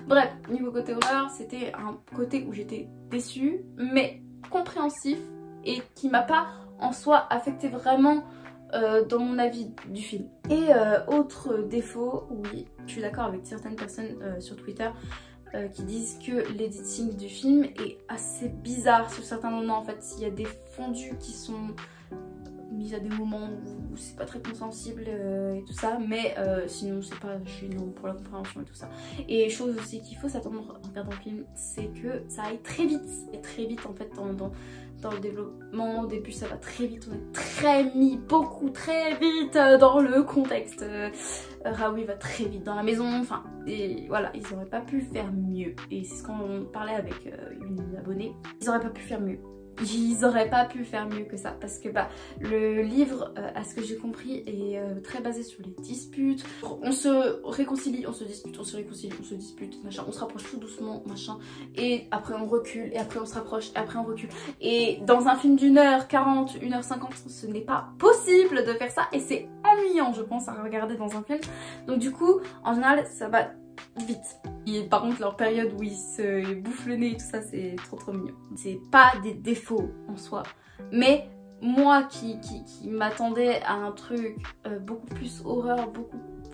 Bref, niveau côté horreur, c'était un côté où j'étais déçue, mais compréhensif, et qui m'a pas en soi affecté vraiment dans mon avis du film. Et autre défaut, oui, je suis d'accord avec certaines personnes sur Twitter qui disent que l'editing du film est assez bizarre sur certains moments. En fait, il y a des fondus qui sont mis à des moments où c'est pas très compréhensible et tout ça, mais sinon c'est pas gênant pour la compréhension et tout ça. Et chose aussi qu'il faut s'attendre en regardant le film, c'est que ça aille très vite, et très vite en fait dans le développement. Au début ça va très vite, on est très vite dans le contexte. Raoui va très vite dans la maison, enfin, et voilà, ils auraient pas pu faire mieux. Et c'est ce qu'on parlait avec une abonnée, ils auraient pas pu faire mieux. Ils auraient pas pu faire mieux que ça, parce que bah le livre, à ce que j'ai compris, est très basé sur les disputes. On se réconcilie, on se dispute, on se réconcilie, on se dispute, machin, on se rapproche tout doucement, machin, et après on recule, et après on se rapproche, et après on recule. Et dans un film d'1h40, 1h50, ce n'est pas possible de faire ça, et c'est ennuyant je pense à regarder dans un film. Donc du coup, en général, ça va vite. Et par contre leur période où ils se bouffent le nez et tout ça, c'est trop mignon. C'est pas des défauts en soi, mais moi qui m'attendais à un truc beaucoup plus horreur,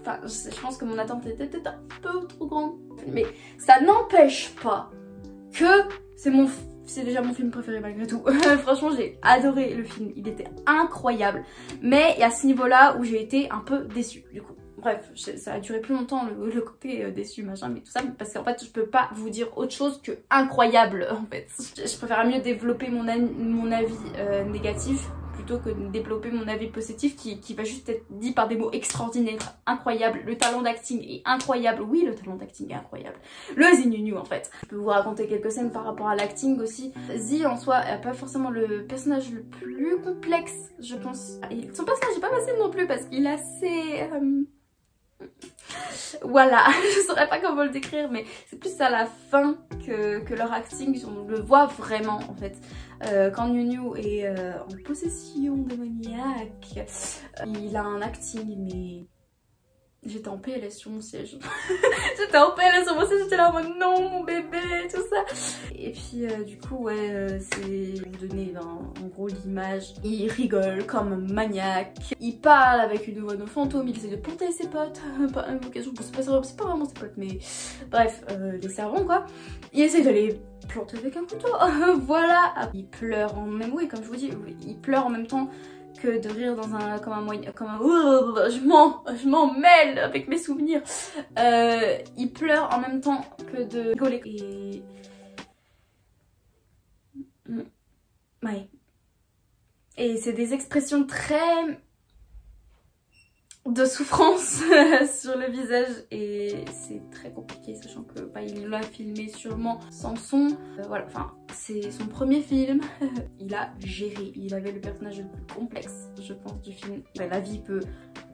enfin je pense que mon attente était peut-être un peu trop grande, mais ça n'empêche pas que c'est déjà mon film préféré malgré tout. Franchement j'ai adoré le film, il était incroyable, mais il y a ce niveau là où j'ai été un peu déçue du coup. Bref, ça a duré plus longtemps le côté déçu machin, mais tout ça, parce qu'en fait je peux pas vous dire autre chose que incroyable en fait. Je préfère mieux développer mon avis négatif plutôt que de développer mon avis positif qui va juste être dit par des mots extraordinaires, incroyable. Le talent d'acting est incroyable, oui le talent d'acting est incroyable. Le Zinunu en fait. Je peux vous raconter quelques scènes par rapport à l'acting aussi. Zi en soi est pas forcément le personnage le plus complexe je pense. Son personnage est pas facile non plus parce qu'il est assez... Voilà, je saurais pas comment le décrire, mais c'est plus à la fin que leur acting, on le voit vraiment en fait. Quand Nunu est en possession démoniaque, il a un acting mais J'étais en PLS sur mon siège. J'étais en PLS sur mon siège, j'étais là en mode non mon bébé, tout ça. Et puis du coup ouais, c'est vous donner en gros l'image. Il rigole comme un maniaque. Il parle avec une voix de fantôme, il essaie de planter ses potes. Pas invocation, c'est pas vraiment ses potes, mais bref, les servants quoi. Il essaie de les planter avec un couteau. Voilà. Il pleure en même, oui comme je vous dis, il pleure en même temps que de rire dans un comme un je m'en mêle avec mes souvenirs. Il pleure en même temps que de rigoler. Et ouais. Et c'est des expressions très de souffrance sur le visage et c'est très compliqué sachant que bah, il l'a filmé sûrement sans son. Voilà, enfin c'est son premier film. Il a géré, il avait le personnage le plus complexe je pense du film. Bah, la vie peut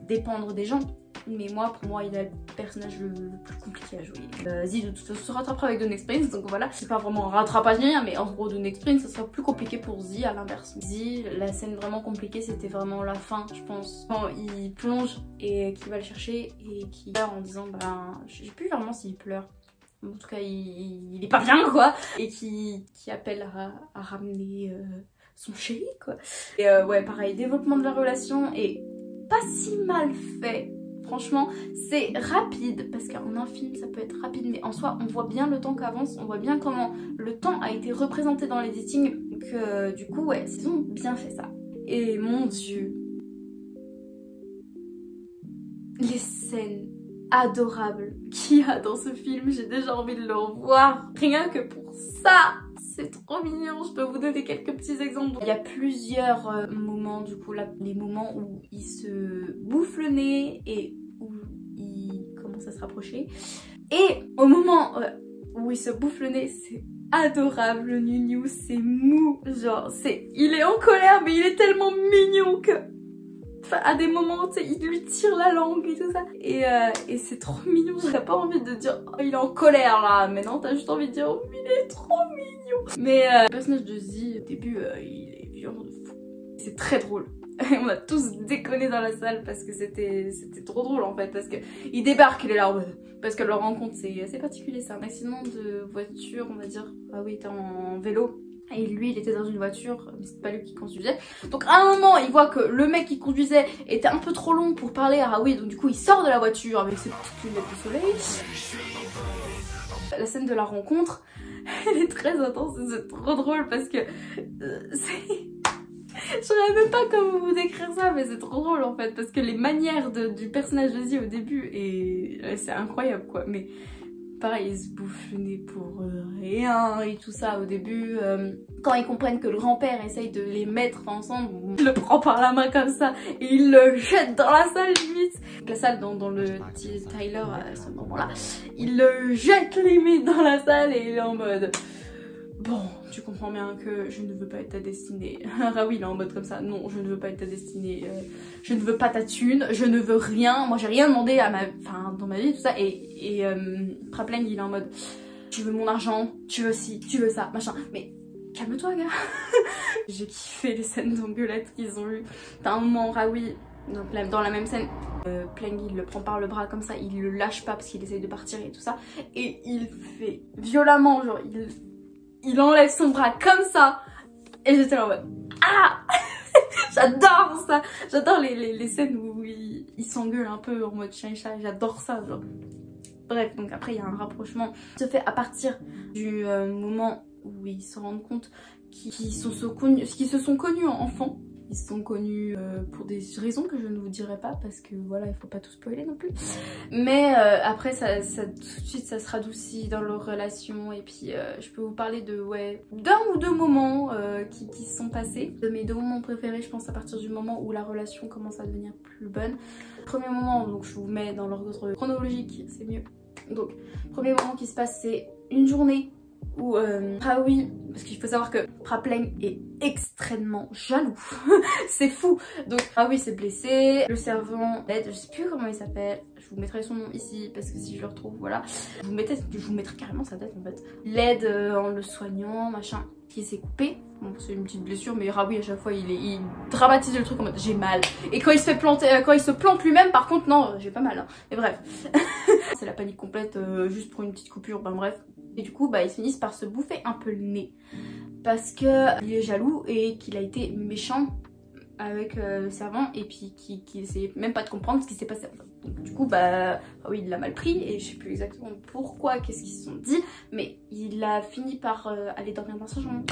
dépendre des gens mais pour moi il a le personnage le plus compliqué à jouer. Zi de toute façon se rattrapera avec The Next Prince, donc voilà, c'est pas vraiment un rattrapage ni rien mais en gros The Next Prince ça sera plus compliqué pour Zi à l'inverse. Zi, la scène vraiment compliquée c'était vraiment la fin je pense, quand il plonge et qu'il va le chercher et qu'il pleure en disant ben je sais plus vraiment s'il pleure, en tout cas il est pas bien quoi, et qui appelle à ramener son chéri quoi. Et ouais pareil, développement de la relation est pas si mal fait. Franchement, c'est rapide, parce qu'en un film, ça peut être rapide, mais en soi, on voit bien le temps qu'avance, on voit bien comment le temps a été représenté dans l'editing, que du coup, ouais, ils ont bien fait ça. Et mon Dieu, les scènes adorables qu'il y a dans ce film, j'ai déjà envie de le revoir, rien que pour ça. C'est trop mignon, je peux vous donner quelques petits exemples. Il y a plusieurs moments, du coup, là, les moments où il se bouffe le nez et où il commence à se rapprocher. Et au moment où il se bouffe le nez, c'est adorable, le Nunu, c'est mou, genre, il est en colère, mais il est tellement mignon que... Enfin, à des moments, tu sais, il lui tire la langue et tout ça. Et c'est trop mignon. J'aurais pas envie de dire oh, il est en colère là. Mais non, t'as juste envie de dire oh, il est trop mignon. Mais le personnage de Zi, au début, il est violent de fou. C'est très drôle. On a tous déconné dans la salle parce que c'était trop drôle en fait. Parce qu'il débarque, il est là. Parce que leur rencontre, c'est assez particulier. C'est un accident de voiture, on va dire. Ah oui, il était en vélo. Et lui, il était dans une voiture, mais c'est pas lui qui conduisait. Donc à un moment, il voit que le mec qui conduisait était un peu trop long pour parler à Raoui. Donc du coup, il sort de la voiture avec ses petites lunettes de soleil. La scène de la rencontre, elle est très intense, c'est trop drôle parce que c'est... Je saurais même pas comment vous décrire ça, mais c'est trop drôle en fait. Parce que les manières du personnage de Zi au début, c'est incroyable quoi. Mais... pareil, ils se bouffent le nez pour rien et tout ça au début. Quand ils comprennent que le grand-père essaye de les mettre ensemble, il le prend par la main comme ça et il le jette dans la salle limite. La salle dans le petit Tyler à ce moment-là, il le jette limite dans la salle et il est en mode... Bon, tu comprends bien que je ne veux pas être ta destinée. Raoui il est en mode comme ça, non, je ne veux pas être ta destinée. Je ne veux pas ta thune, je ne veux rien. Moi j'ai rien demandé dans ma vie, tout ça. Et Praplang il est en mode, tu veux mon argent, tu veux ci, tu veux ça, machin. Mais calme-toi gars. J'ai kiffé les scènes d'engueulade qu'ils ont eues. T'as un moment Raoui, donc là, dans la même scène, Plang il le prend par le bras comme ça, il le lâche pas parce qu'il essaye de partir et tout ça. Et il fait violemment, genre il enlève son bras comme ça. Et j'étais là en mode ah. J'adore ça. J'adore les scènes où ils s'engueulent un peu en mode chien et chat. J'adore ça genre. Bref, donc après il y a un rapprochement qui se fait à partir du moment où ils se rendent compte qu'ils se sont connus enfants. Ils se sont connus pour des raisons que je ne vous dirai pas parce que voilà, il faut pas tout spoiler non plus. Mais après, tout de suite, ça se radoucit dans leur relation. Et puis, je peux vous parler d'un ou deux moments qui se sont passés. De mes deux moments préférés, je pense, à partir du moment où la relation commence à devenir plus bonne. Premier moment, donc je vous mets dans l'ordre chronologique, c'est mieux. Donc, premier moment qui se passe, c'est une journée où Raoui, parce qu'il faut savoir que Prapleng est extrêmement jaloux. C'est fou. Donc Raoui s'est blessé, le servant l'aide, je sais plus comment il s'appelle, je vous mettrai son nom ici parce que si je le retrouve, voilà. Je vous mettrai carrément sa tête en fait. L'aide en le soignant, machin, qui s'est coupé. Bon, c'est une petite blessure, mais Raoui à chaque fois il dramatise le truc en mode j'ai mal. Et quand il se fait planter, quand il se plante lui-même, par contre non, j'ai pas mal. Hein. Mais bref, c'est la panique complète juste pour une petite coupure, ben bref. Et du coup, bah ils finissent par se bouffer un peu le nez parce que il est jaloux et qu'il a été méchant avec le servant et puis qu'il essayait même pas de comprendre ce qui s'est passé. Donc, du coup, bah oui, il l'a mal pris et je sais plus exactement pourquoi, qu'est-ce qu'ils se sont dit, mais il a fini par aller dormir dans sa chambre.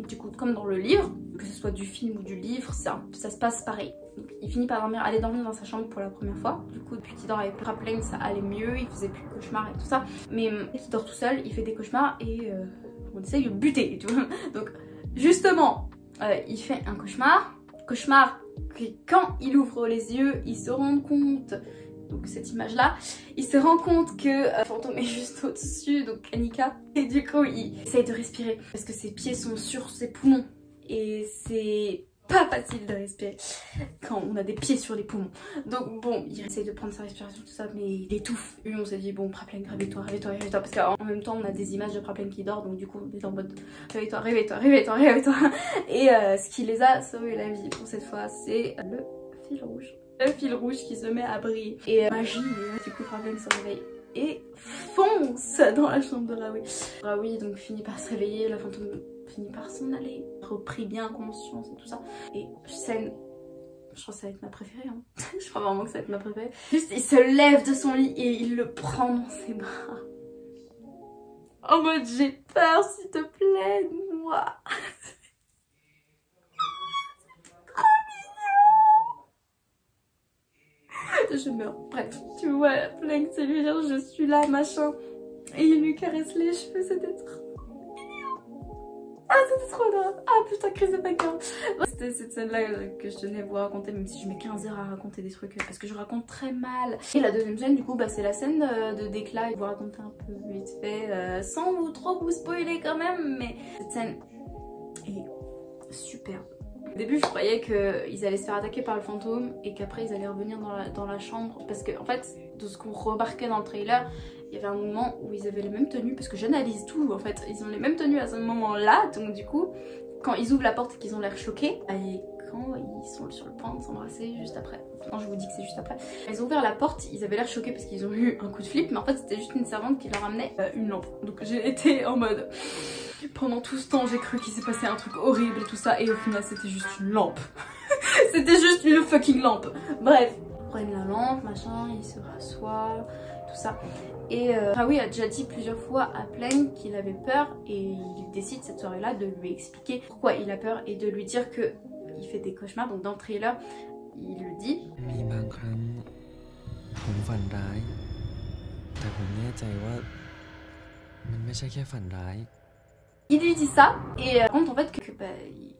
Du coup, comme dans le livre, que ce soit du film ou du livre, ça se passe pareil. Donc, il finit par aller dormir dans sa chambre pour la première fois. Du coup, depuis qu'il dort avec Prapleng, ça allait mieux, il faisait plus de cauchemars et tout ça. Mais il dort tout seul, il fait des cauchemars et on essaye de le buter et tout. Donc, justement, il fait un cauchemar que quand il ouvre les yeux, il se rend compte, donc cette image là, il se rend compte que Fantôme est juste au dessus, donc Anika, et du coup il essaye de respirer parce que ses pieds sont sur ses poumons et c'est pas facile de respirer quand on a des pieds sur les poumons. Donc bon, il essaye de prendre sa respiration, tout ça, mais il étouffe. Et on s'est dit bon, Prapleng, réveille-toi, parce qu'en même temps on a des images de Prapleng qui dort, donc du coup on est en mode réveille-toi. Et ce qui les a sauvé la vie pour cette fois, c'est le fil rouge. Le fil rouge qui se met à briller. Et magie, du coup Prapleng se réveille et fonce dans la chambre de Raoui. Raoui donc finit par se réveiller, la fantôme finit par s'en aller, repris bien conscience et tout ça. Et scène, je crois que ça va être ma préférée, hein. Je crois vraiment que ça va être ma préférée. Juste il se lève de son lit et il le prend dans ses bras. En mode j'ai peur, s'il te plaît, moi. Je meurs. Bref, tu vois, Prapleng, c'est lui dire je suis là, machin. Et il lui caresse les cheveux, c'était trop mignon. Ah, c'était trop drôle. Ah putain, crise de bagarre. C'était cette scène-là que je tenais à vous raconter, même si je mets 15 heures à raconter des trucs, parce que je raconte très mal. Et la deuxième scène, du coup, bah, c'est la scène de d'éclat. Je vais vous raconter un peu vite fait, sans trop vous spoiler quand même, mais cette scène est superbe. Au début je croyais qu'ils allaient se faire attaquer par le fantôme et qu'après ils allaient revenir dans la chambre, parce que en fait de ce qu'on remarquait dans le trailer, il y avait un moment où ils avaient les mêmes tenues, parce que j'analyse tout en fait, ils ont les mêmes tenues à ce moment là, donc du coup quand ils ouvrent la porte et qu'ils ont l'air choqués, et quand ils sont sur le point de s'embrasser juste après, non je vous dis que c'est juste après, ils ont ouvert la porte, ils avaient l'air choqués parce qu'ils ont eu un coup de flip, mais en fait c'était juste une servante qui leur amenait une lampe, donc j'ai été en mode... Pendant tout ce temps, j'ai cru qu'il s'est passé un truc horrible et tout ça, et au final, c'était juste une lampe. C'était juste une fucking lampe. Bref, ils prennent la lampe, machin, ils se rassoient, tout ça. Et Raoui a déjà dit plusieurs fois à Prapleng qu'il avait peur, et il décide cette soirée-là de lui expliquer pourquoi il a peur et de lui dire que il fait des cauchemars. Donc dans le trailer, il le dit. Il lui dit ça et raconte en fait que bah,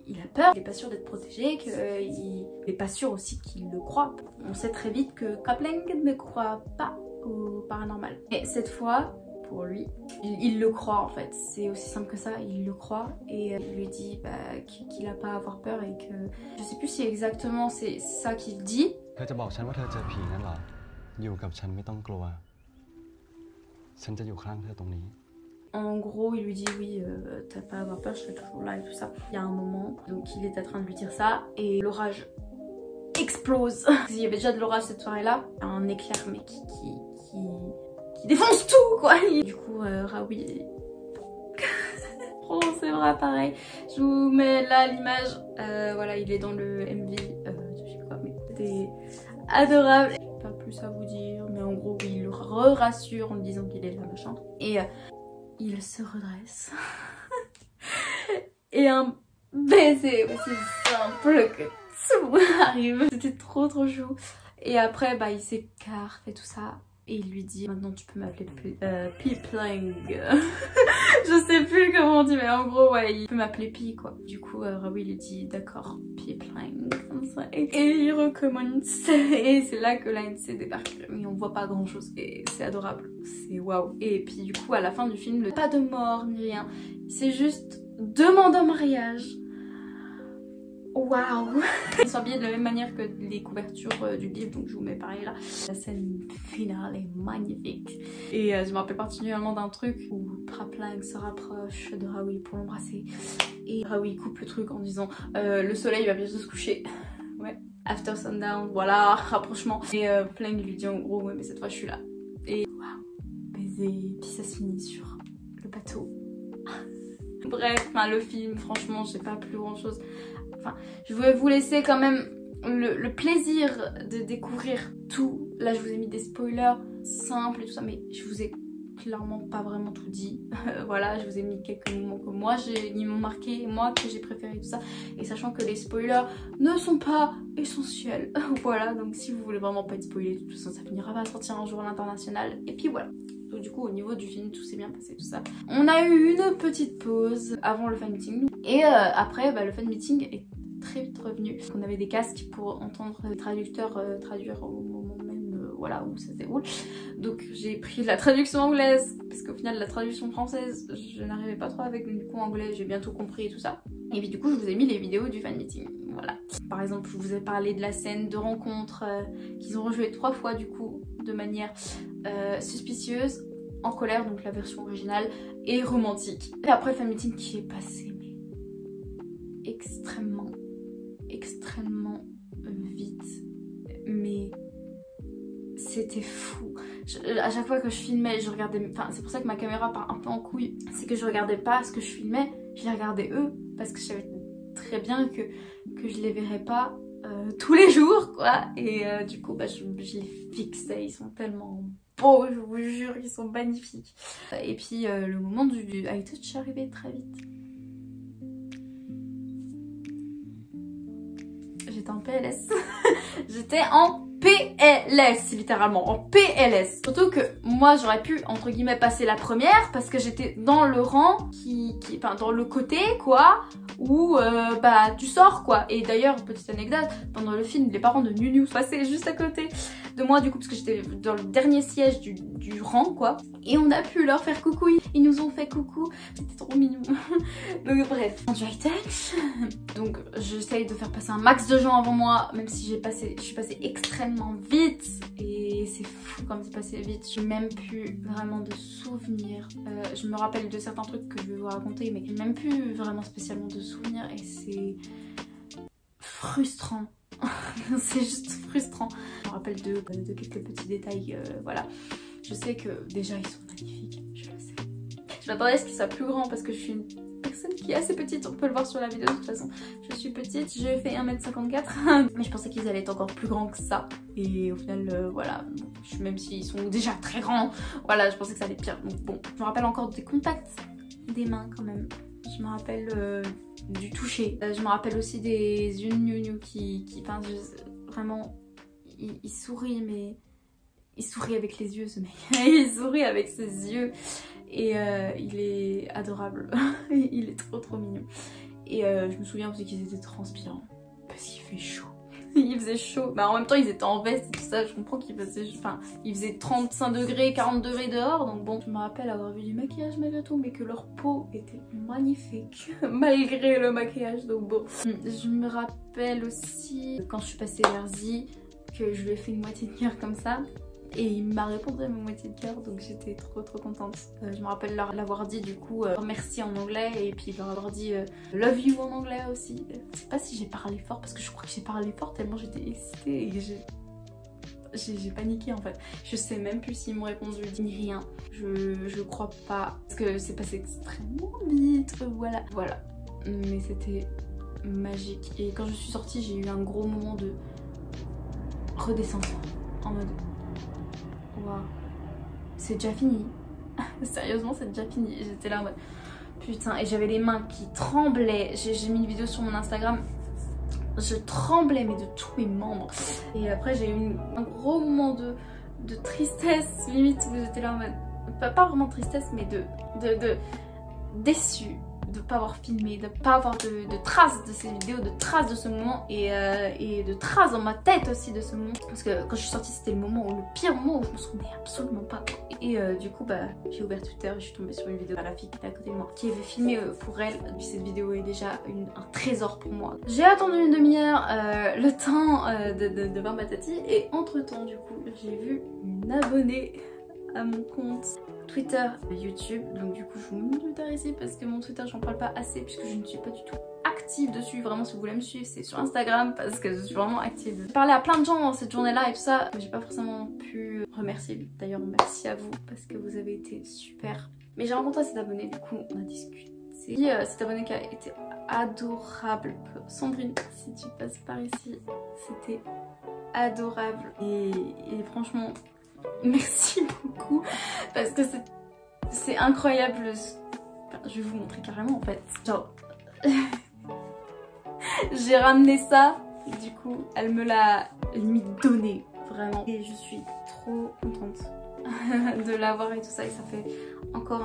il a peur, il n'est pas sûr d'être protégé, qu'il n'est pas sûr aussi qu'il le croit. On sait très vite que Prapleng ne croit pas au paranormal. Et cette fois, pour lui, il le croit en fait. C'est aussi simple que ça, il le croit et il lui dit bah, qu'il n'a pas à avoir peur et que... Je sais plus si exactement c'est ça qu'il dit. En gros, il lui dit oui, t'as pas à avoir peur, je serai toujours là et tout ça. Il y a un moment, donc il est en train de lui dire ça et l'orage explose. Il y avait déjà de l'orage cette soirée-là, un éclair mais qui défonce tout quoi. Et du coup, Raoui prend ses bras pareil. Je vous mets là l'image. Voilà, il est dans le MV, je sais pas, mais c'était adorable. Pas plus à vous dire, mais en gros, il le rassure en disant qu'il est là machin. Et il se redresse et un baiser aussi simple que tout arrive. C'était trop chou. Et après bah il s'écarte et tout ça Et il lui dit maintenant tu peux m'appeler Pi-Pling. Je sais plus comment on dit, mais en gros ouais, il peut m'appeler Pi quoi. Du coup Raoui lui dit d'accord, Pi-Pling comme ça. Et il recommence. Et c'est là que l'ANC débarque. Mais on voit pas grand chose et c'est adorable. C'est waouh. Et puis du coup à la fin du film, pas de mort ni rien. C'est juste demande en mariage. Waouh. Ils sont habillés de la même manière que les couvertures du livre, donc je vous mets pareil là. La scène finale est magnifique. Et je me rappelle particulièrement d'un truc où Pi-Pling se rapproche de Raoui pour l'embrasser. Et Raoui coupe le truc en disant le soleil va bientôt se coucher. Ouais. After sundown, voilà, rapprochement. Et Pling lui dit en gros ouais mais cette fois je suis là. Et waouh, baiser. Puis ça se finit sur le bateau. Bref, le film, franchement, j'ai pas plus grand chose. Enfin, je voulais vous laisser quand même le plaisir de découvrir tout. Là, je vous ai mis des spoilers simples et tout ça, mais je vous ai clairement pas vraiment tout dit. Voilà, je vous ai mis quelques moments que moi, ils m'ont marqué, moi, que j'ai préféré tout ça. Et sachant que les spoilers ne sont pas essentiels. Voilà, donc si vous voulez vraiment pas être spoilé, de toute façon, ça finira par sortir un jour à l'international. Et puis voilà. Donc du coup au niveau du film tout s'est bien passé tout ça. On a eu une petite pause avant le fan meeting et après le fan meeting est très vite revenu. On avait des casques pour entendre les traducteurs traduire au moment même voilà où ça se déroule. Donc j'ai pris la traduction anglaise parce qu'au final la traduction française je n'arrivais pas trop avec, du coup anglais j'ai bientôt compris et tout ça. Et puis du coup je vous ai mis les vidéos du fan meeting. Voilà. Par exemple je vous ai parlé de la scène de rencontre qu'ils ont rejoué 3 fois du coup de manière suspicieuse, en colère, donc la version originale, et romantique. Et après le fan meeting qui est passé mais extrêmement vite, mais c'était fou. À chaque fois que je filmais, je regardais, enfin c'est pour ça que ma caméra part un peu en couille, c'est que je regardais pas ce que je filmais, je les regardais eux, parce que je savais très bien que je les verrais pas tous les jours quoi. Et du coup je les fixais, ils sont tellement beaux, je vous jure, ils sont magnifiques. Et puis le moment du high touch est arrivé très vite. J'étais en PLS. J'étais en PLS, littéralement, en PLS. Surtout que moi j'aurais pu entre guillemets passer la première parce que j'étais dans le rang enfin dans le côté quoi, où tu sors quoi. Et d'ailleurs petite anecdote, pendant le film les parents de Nunu passaient juste à côté de moi du coup parce que j'étais dans le dernier siège du rang quoi. Et on a pu leur faire coucou, ils nous ont fait coucou, c'était trop mignon. Donc bref, du high touch. Donc j'essaye de faire passer un max de gens avant moi, même si je suis passée extrêmement vite. Et c'est fou comme c'est passé vite, j'ai même plus vraiment de souvenirs. Je me rappelle de certains trucs que je vais vous raconter, mais j'ai même plus vraiment spécialement de souvenirs et c'est frustrant. C'est juste frustrant. Je me rappelle de quelques petits détails, voilà. Je sais que déjà ils sont magnifiques, je le sais. Je m'attendais à ce qu'ils soient plus grands parce que je suis une personne qui est assez petite, on peut le voir sur la vidéo de toute façon. Je suis petite, je fais 1m54, mais je pensais qu'ils allaient être encore plus grands que ça. Et au final, voilà, même s'ils sont déjà très grands, voilà, je pensais que ça allait être pire. Donc bon, je me rappelle encore des contacts des mains quand même. Je me rappelle du toucher. Je me rappelle aussi des yeux de Nunu qui enfin, vraiment, il sourit, mais il sourit avec les yeux ce mec. Il sourit avec ses yeux et il est adorable. Il est trop mignon. Et je me souviens aussi qu'ils étaient transpirants parce qu'il fait chaud. Il faisait chaud, en même temps ils étaient en veste et tout ça, je comprends qu'il faisait, enfin, il faisait 35 degrés, 40 degrés dehors, donc bon, je me rappelle avoir vu du maquillage malgré tout, mais que leur peau était magnifique, malgré le maquillage, donc bon. Je me rappelle aussi, quand je suis passée vers Z, que je lui ai fait une moitié de cœur comme ça, et il m'a répondu à ma moitié de cœur, donc j'étais trop contente. Je me rappelle l'avoir dit du coup merci en anglais et puis leur avoir dit love you en anglais aussi. Je sais pas si j'ai parlé fort parce que je crois que j'ai parlé fort tellement j'étais excitée et j'ai paniqué en fait. Je sais même plus s'ils m'ont répondu ni rien. Je crois pas parce que c'est passé extrêmement vite, voilà. Mais c'était magique et quand je suis sortie j'ai eu un gros moment de redescente en mode waouh, c'est déjà fini. Sérieusement, c'est déjà fini. J'étais là en mode putain, et j'avais les mains qui tremblaient. J'ai mis une vidéo sur mon Instagram. Je tremblais, mais de tous mes membres. Et après, j'ai eu un gros moment de tristesse, limite, où j'étais là en mode, pas vraiment tristesse, mais de déçu de pas avoir filmé, de pas avoir de traces de ces vidéos, de traces de ce moment et de traces dans ma tête aussi de ce moment, parce que quand je suis sortie c'était le pire moment où je me souvenais absolument pas. Et du coup bah j'ai ouvert Twitter et je suis tombée sur une vidéo de la fille qui était à côté de moi qui avait filmé pour elle. Puis cette vidéo est déjà un trésor pour moi. J'ai attendu une demi-heure le temps de voir ma tati, et entre temps du coup j'ai vu une abonnée à mon compte Twitter, YouTube. Donc du coup je vous mets Twitter ici parce que mon Twitter j'en parle pas assez puisque je ne suis pas du tout active dessus. Vraiment si vous voulez me suivre c'est sur Instagram parce que je suis vraiment active. J'ai parlé à plein de gens dans cette journée là et tout ça, mais j'ai pas forcément pu remercier. D'ailleurs merci à vous parce que vous avez été super. Mais j'ai rencontré cet abonné, du coup on a discuté. Cet abonné qui a été adorable. Sandrine, si tu passes par ici, c'était adorable et franchement merci beaucoup parce que c'est incroyable. Enfin, je vais vous montrer carrément en fait. Genre j'ai ramené ça, du coup elle me l'a limite donné vraiment et je suis trop contente de l'avoir et tout ça, et ça fait encore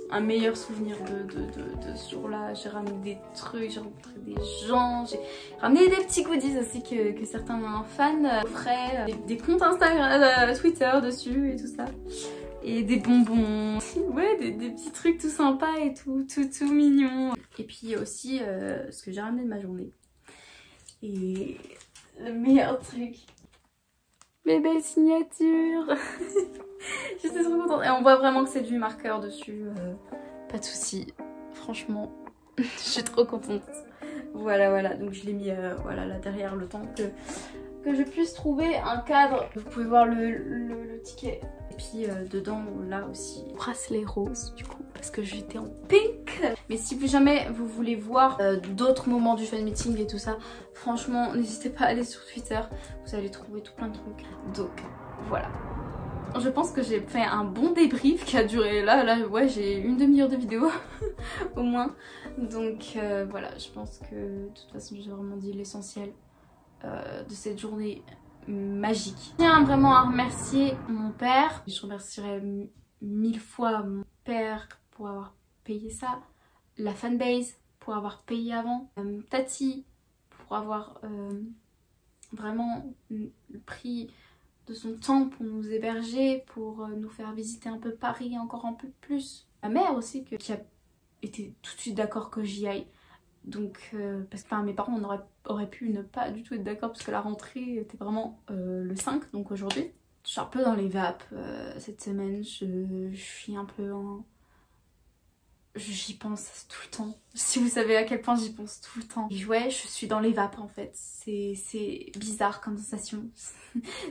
un meilleur souvenir de ce jour-là. J'ai ramené des trucs, j'ai rencontré des gens, j'ai ramené des petits goodies aussi que certains fans offraient, des comptes Instagram, Twitter dessus et tout ça, et des bonbons, ouais, des petits trucs tout sympas et tout mignons. Et puis aussi ce que j'ai ramené de ma journée, et le meilleur truc, mes belles signatures. J'étais trop contente et on voit vraiment que c'est du marqueur dessus, pas de soucis, franchement je suis trop contente. Voilà, donc je l'ai mis voilà, là derrière, le temps que je puisse trouver un cadre. Vous pouvez voir le ticket. Et puis dedans, là aussi, bracelet rose du coup, parce que j'étais en pink. Mais si jamais vous voulez voir d'autres moments du fan meeting et tout ça, franchement, n'hésitez pas à aller sur Twitter. Vous allez trouver tout plein de trucs. Donc voilà. Je pense que j'ai fait un bon débrief qui a duré, là ouais, j'ai une demi-heure de vidéo au moins. Donc voilà, je pense que de toute façon j'ai vraiment dit l'essentiel de cette journée magique. Je tiens vraiment à remercier mon père. Je remercierai 1000 fois mon père pour avoir payé ça, la fanbase pour avoir payé avant, Tati pour avoir vraiment pris de son temps pour nous héberger, pour nous faire visiter un peu Paris encore un peu plus. Ma mère aussi qui a été tout de suite d'accord que j'y aille. Donc parce que mes parents auraient pu ne pas du tout être d'accord parce que la rentrée était vraiment le 5, donc aujourd'hui. Je suis un peu dans les vapes cette semaine, je suis un peu en... J'y pense tout le temps. Si vous savez à quel point j'y pense tout le temps. Et ouais, je suis dans les vapes en fait. C'est bizarre comme sensation.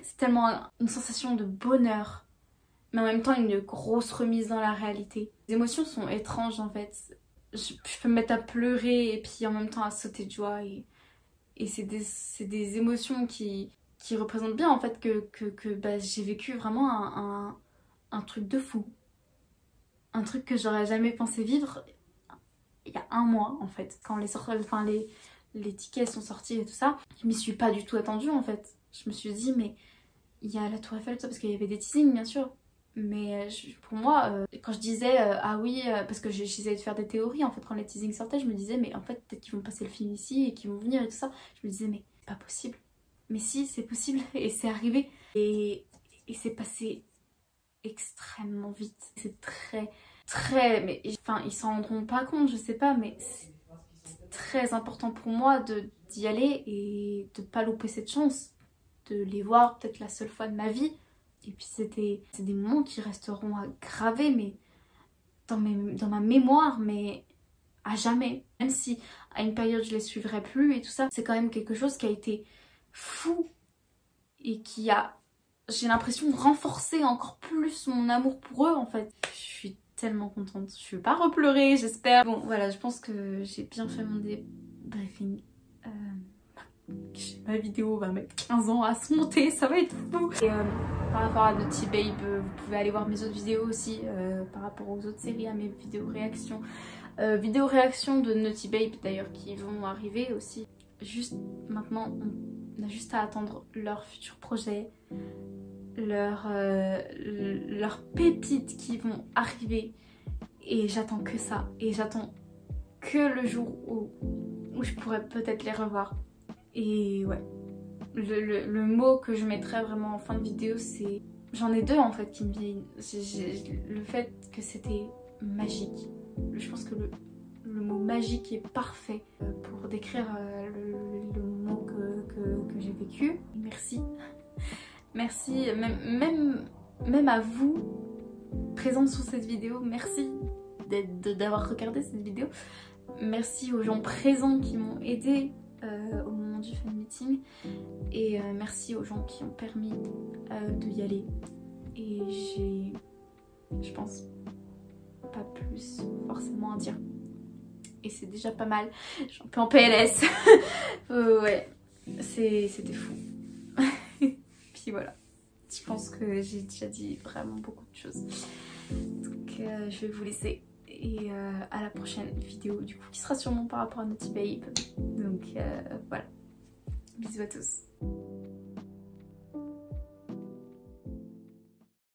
C'est tellement une sensation de bonheur, mais en même temps une grosse remise dans la réalité. Les émotions sont étranges en fait. Je peux me mettre à pleurer et puis en même temps à sauter de joie. Et c'est des émotions qui représentent bien en fait que bah, j'ai vécu vraiment un truc de fou. Un truc que j'aurais jamais pensé vivre il y a un mois en fait. Quand les tickets sont sortis et tout ça, je m'y suis pas du tout attendue en fait. Je me suis dit mais il y a la Tour Eiffel tout ça, parce qu'il y avait des teasings bien sûr. Mais pour moi, quand je disais ah oui, parce que j'essayais de faire des théories en fait quand les teasings sortaient, je me disais mais en fait peut-être qu'ils vont passer le film ici et qu'ils vont venir et tout ça. Je me disais mais c'est pas possible. Mais si, c'est possible et c'est arrivé. Et c'est passé extrêmement vite. C'est très, mais enfin ils s'en rendront pas compte, je sais pas, mais c'est très important pour moi d'y aller et de pas louper cette chance, de les voir peut-être la seule fois de ma vie. Et puis c'est des moments qui resteront gravés mais dans ma mémoire, mais à jamais. Même si à une période je les suivrai plus et tout ça, c'est quand même quelque chose qui a été fou et qui a, j'ai l'impression, renforcé encore plus mon amour pour eux en fait. Je suis tellement contente. Je vais pas repleurer, j'espère. Bon voilà, je pense que j'ai bien fait mon débriefing. Ma vidéo va mettre 15 ans à se monter, ça va être fou. Et par rapport à Naughty Babe, vous pouvez aller voir mes autres vidéos aussi par rapport aux autres séries, à mes vidéos réactions. Vidéos réactions de Naughty Babe d'ailleurs qui vont arriver aussi. Juste maintenant, on a juste à attendre leur futur projet. leurs pépites qui vont arriver. Et j'attends que ça. Et j'attends que le jour où je pourrais peut-être les revoir. Et ouais, le mot que je mettrais vraiment en fin de vidéo, c'est... J'en ai deux en fait qui me viennent. Le fait que c'était magique. Je pense que le mot magique est parfait pour décrire le moment que j'ai vécu. Merci. Merci, même à vous, présents sous cette vidéo, merci d'avoir regardé cette vidéo. Merci aux gens présents qui m'ont aidé au moment du fan meeting. Et merci aux gens qui ont permis de y aller. Et j'ai, je pense, pas plus forcément à dire. Et c'est déjà pas mal. Je suis un peu en PLS. Ouais, c'était fou. Puis voilà. Je pense que j'ai déjà dit vraiment beaucoup de choses. Donc je vais vous laisser. Et à la prochaine vidéo du coup qui sera sûrement par rapport à Naughty Babe. Donc voilà. Bisous à tous.